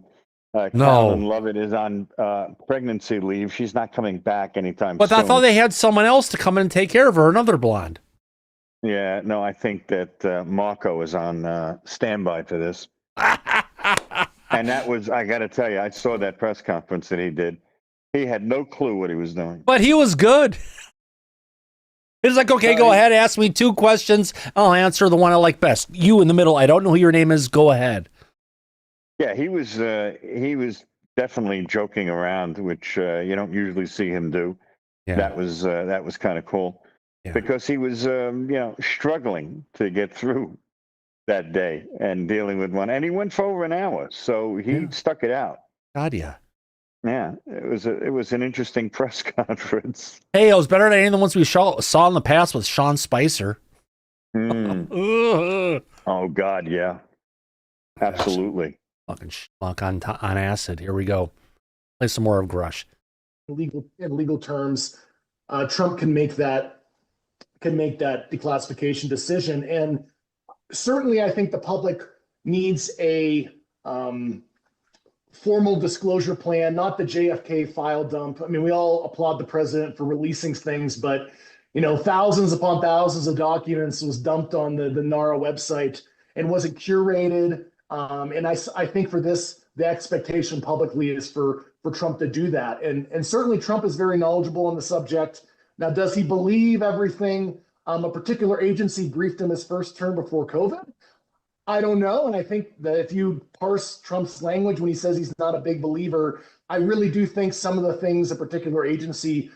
No. Carolyn Lovett is on pregnancy leave. She's not coming back anytime But soon. I thought they had someone else to come in and take care of her, another blonde. Yeah, no, I think that Marco is on standby for this. And that was, I got to tell you, I saw that press conference that he did. He had no clue what he was doing. But he was good. It's like, okay, go ahead, ask me 2 questions. I'll answer the one I like best. You in the middle. I don't know who your name is. Go ahead. Yeah, he was definitely joking around, which you don't usually see him do. Yeah. That was kind of cool, because he was struggling to get through that day and dealing with one, and he went for over an hour, so he stuck it out. God, yeah. Yeah, it was an interesting press conference. Hey, it was better than any of the ones we saw in the past with Sean Spicer. Oh God, yeah, absolutely. Fucking schmuck on acid. Here we go. Play some more of Grush. In legal terms, Trump can make that declassification decision, and certainly, I think the public needs a formal disclosure plan, not the JFK file dump. I mean, we all applaud the president for releasing things, but thousands upon thousands of documents was dumped on the NARA website and wasn't curated. And I think for this, the expectation publicly is for Trump to do that. And certainly Trump is very knowledgeable on the subject. Now, does he believe everything a particular agency briefed him his first term before COVID? I don't know. And I think that if you parse Trump's language when he says he's not a big believer, I really do think some of the things a particular agency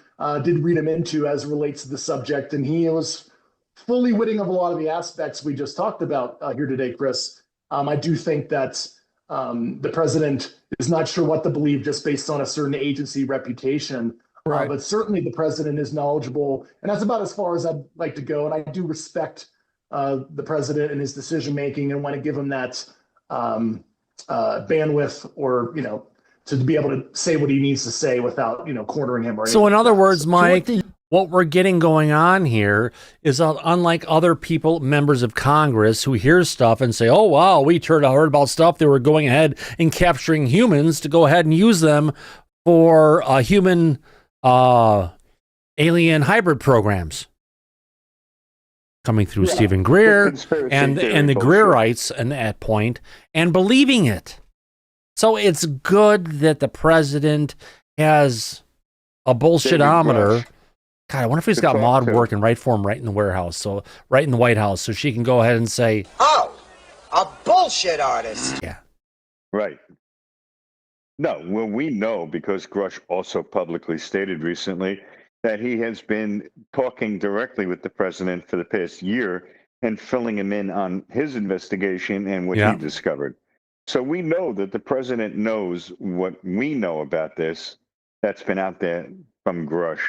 did read him into as it relates to the subject. And he was fully witting of a lot of the aspects we just talked about here today, Chris. I do think that the president is not sure what to believe just based on a certain agency reputation. Right. But certainly the president is knowledgeable. And that's about as far as I'd like to go. And I do respect the president and his decision making, and want to give him that bandwidth, or to be able to say what he needs to say without cornering him. So in other words, Mike, what we're getting going on here is unlike other people, members of Congress, who hear stuff and say, "Oh wow, we heard about stuff." They were going ahead and capturing humans to go ahead and use them for human alien hybrid programs. Coming through Stephen Greer and the Greerites and at point, and believing it. So it's good that the president has a bullshitometer. God, I wonder if he's got Maud working right for him right in the warehouse, so right in the White House, so she can go ahead and say, "Oh, a bullshit artist." Yeah. Right. No, well, we know, because Grush also publicly stated recently that he has been talking directly with the president for the past year and filling him in on his investigation and what he discovered. So we know that the president knows what we know about this that's been out there from Grush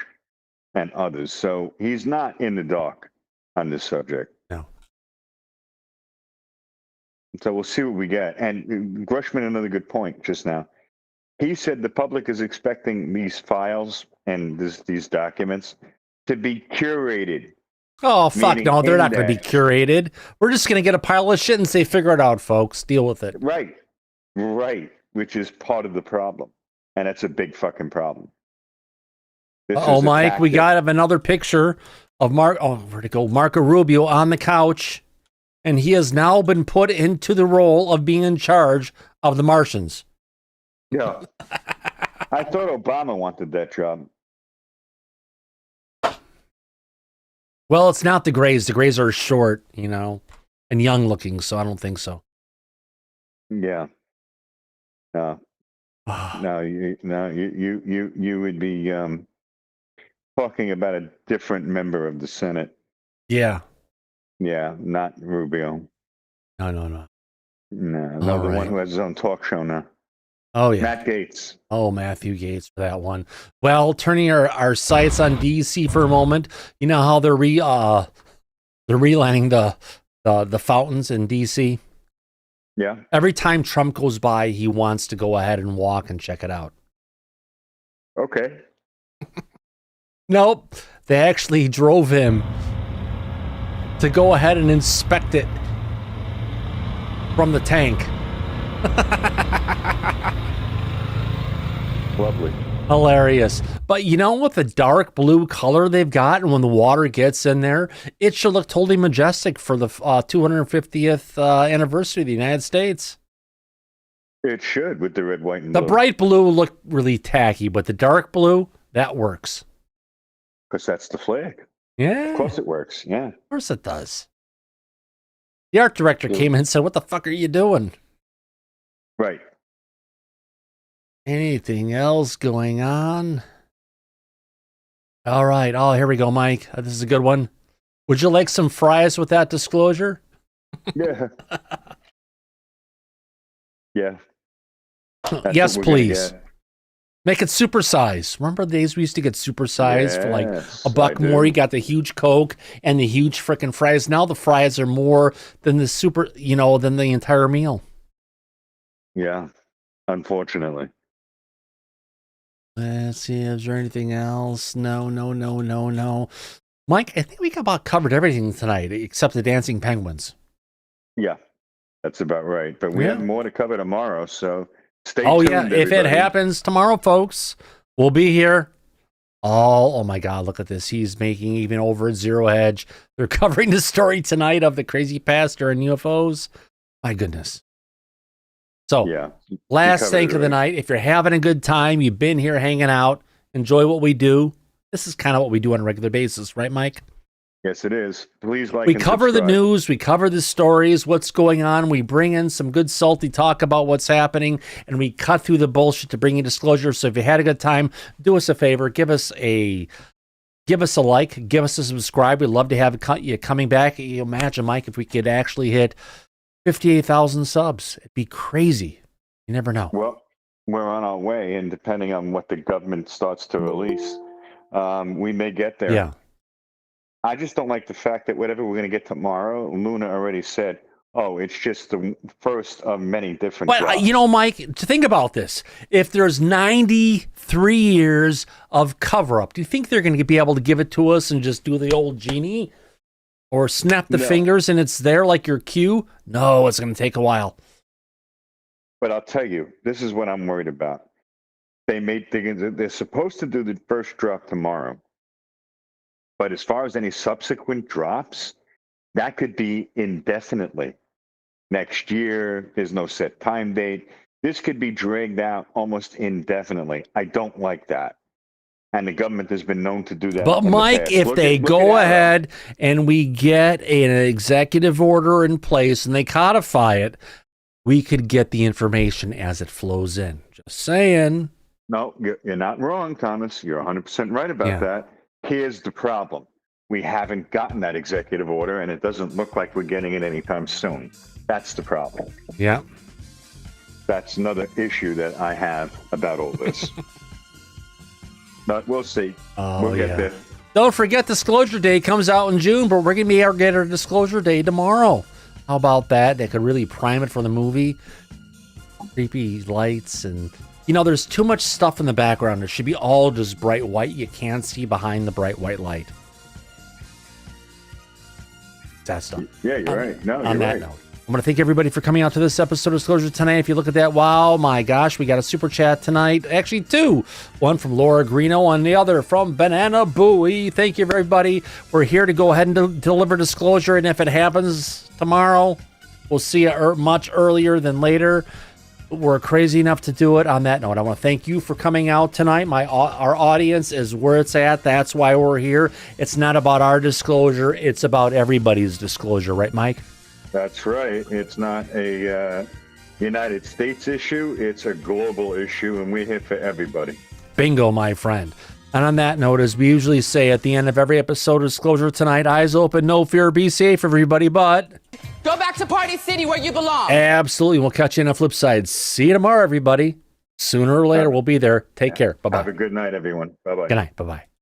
and others. So he's not in the dark on this subject. No. So we'll see what we get. And Grush made another good point just now. He said the public is expecting these files and these documents to be curated. "Oh, fuck no, they're not going to be curated. We're just going to get a pile of shit and say, figure it out, folks. Deal with it." Right. Which is part of the problem. And that's a big fucking problem. Oh, Mike, we got another picture of where'd it go? Marco Rubio on the couch. And he has now been put into the role of being in charge of the Martians. Yeah. I thought Obama wanted that job. Well, it's not the Greys. The Greys are short, and young looking, so I don't think so. Yeah. No, you would be talking about a different member of the Senate. Yeah. Yeah, not Rubio. No. No, another one who has his own talk show now. Oh, yeah. Matt Gaetz. Oh, Matthew Gaetz for that one. Well, turning our sights on D.C. for a moment, you know how they're relining the fountains in D.C.? Yeah. Every time Trump goes by, he wants to go ahead and walk and check it out. Okay. Nope. They actually drove him to go ahead and inspect it from the tank. Lovely. Hilarious. But you know, with the dark blue color they've got, and when the water gets in there, it should look totally majestic for the 250th anniversary of the United States. It should, with the red, white, and The blue. bright blue looked really tacky, but the dark blue, that works. Because that's the flag. Yeah. Of course it works. Yeah. Of course it does. The art director came in and said, "What the fuck are you doing?" Right. Anything else going on? All right. Oh, here we go, Mike. This is a good one. Would you like some fries with that disclosure? Yeah. Yeah. That's Yes, what we're gonna please. get. Make it supersize. Remember the days we used to get supersized for like Yes, $1 I more? do. You got the huge Coke and the huge frickin' fries. Now the fries are more than the than the entire meal. Yeah. Unfortunately. Let's see. Is there anything else? No. Mike, I think we about covered everything tonight except the dancing penguins. Yeah. That's about right. But we Yeah. have more to cover tomorrow, so stay Oh, tuned, yeah. If it everybody. happens tomorrow, folks, we'll be here. Oh my God, look at this. He's making even over at Zero Hedge. They're covering the story tonight of the crazy pastor and UFOs. My goodness. So, yeah. last covered thing it of the right. night. If you're having a good time, you've been here hanging out, enjoy what we do. This is kind of what we do on a regular basis, right, Mike? Yes, it is. Please like We and cover the subscribe. news, we cover the stories, what's going on. We bring in some good salty talk about what's happening, and we cut through the bullshit to bring you disclosure. So if you had a good time, do us a favor, give us a like, give us a subscribe. We'd love to have you coming back. You imagine, Mike, if we could actually hit 58,000 subs, it'd be crazy. You never know. Well, we're on our way, and depending on what the government starts to release, we may get there. Yeah. I just don't like the fact that whatever we're going to get tomorrow, Luna already said, oh, it's just the first of many different But, drops. you know, Mike, to think about this. If there's 93 years of cover-up, do you think they're going to be able to give it to us and just do the old genie? Or snap the No. fingers and it's there like your cue? No, it's going to take a while. But I'll tell you, this is what I'm worried about. They're supposed to do the first drop tomorrow. But as far as any subsequent drops, that could be indefinitely. Next year, there's no set time date. This could be dragged out almost indefinitely. I don't like that. And the government has been known to do that. But, in the Mike, past. if Look they at go Arrow. ahead and we get an executive order in place and they codify it, we could get the information as it flows in. Just saying. No, you're not wrong, Thomas. You're 100% right about that. Here's the problem. We haven't gotten that executive order, and it doesn't look like we're getting it anytime soon. That's the problem. Yeah. That's another issue that I have about all this. But we'll see. We'll get there. Don't forget Disclosure Day comes out in June, but we're going to be able to get our Disclosure Day tomorrow. How about that? They could really prime it for the movie. Creepy lights and... You know, there's too much stuff in the background. It should be all just bright white. You can't see behind the bright white light. That stuff. Yeah, you're right. No, On you're that right. note, I'm going to thank everybody for coming out to this episode of Disclosure tonight. If you look at that, wow, my gosh, we got a super chat tonight. Actually, two. One from Laura Greeno and the other from Banana Booey. Thank you, everybody. We're here to go ahead and deliver Disclosure, and if it happens tomorrow, we'll see it much earlier than later. We're crazy enough to do it. On that note, I want to thank you for coming out tonight. Our audience is where it's at. That's why we're here. It's not about our disclosure. It's about everybody's disclosure. Right, Mike? That's right. It's not a United States issue. It's a global issue, and we're here for everybody. Bingo, my friend. And on that note, as we usually say at the end of every episode of Disclosure tonight, eyes open, no fear, be safe, everybody, but... Go back to Party City where you belong. Absolutely. We'll catch you on the flip side. See you tomorrow, everybody. Sooner or later, we'll be there. Take care. Bye-bye. Have a good night, everyone. Bye-bye. Good night. Bye-bye.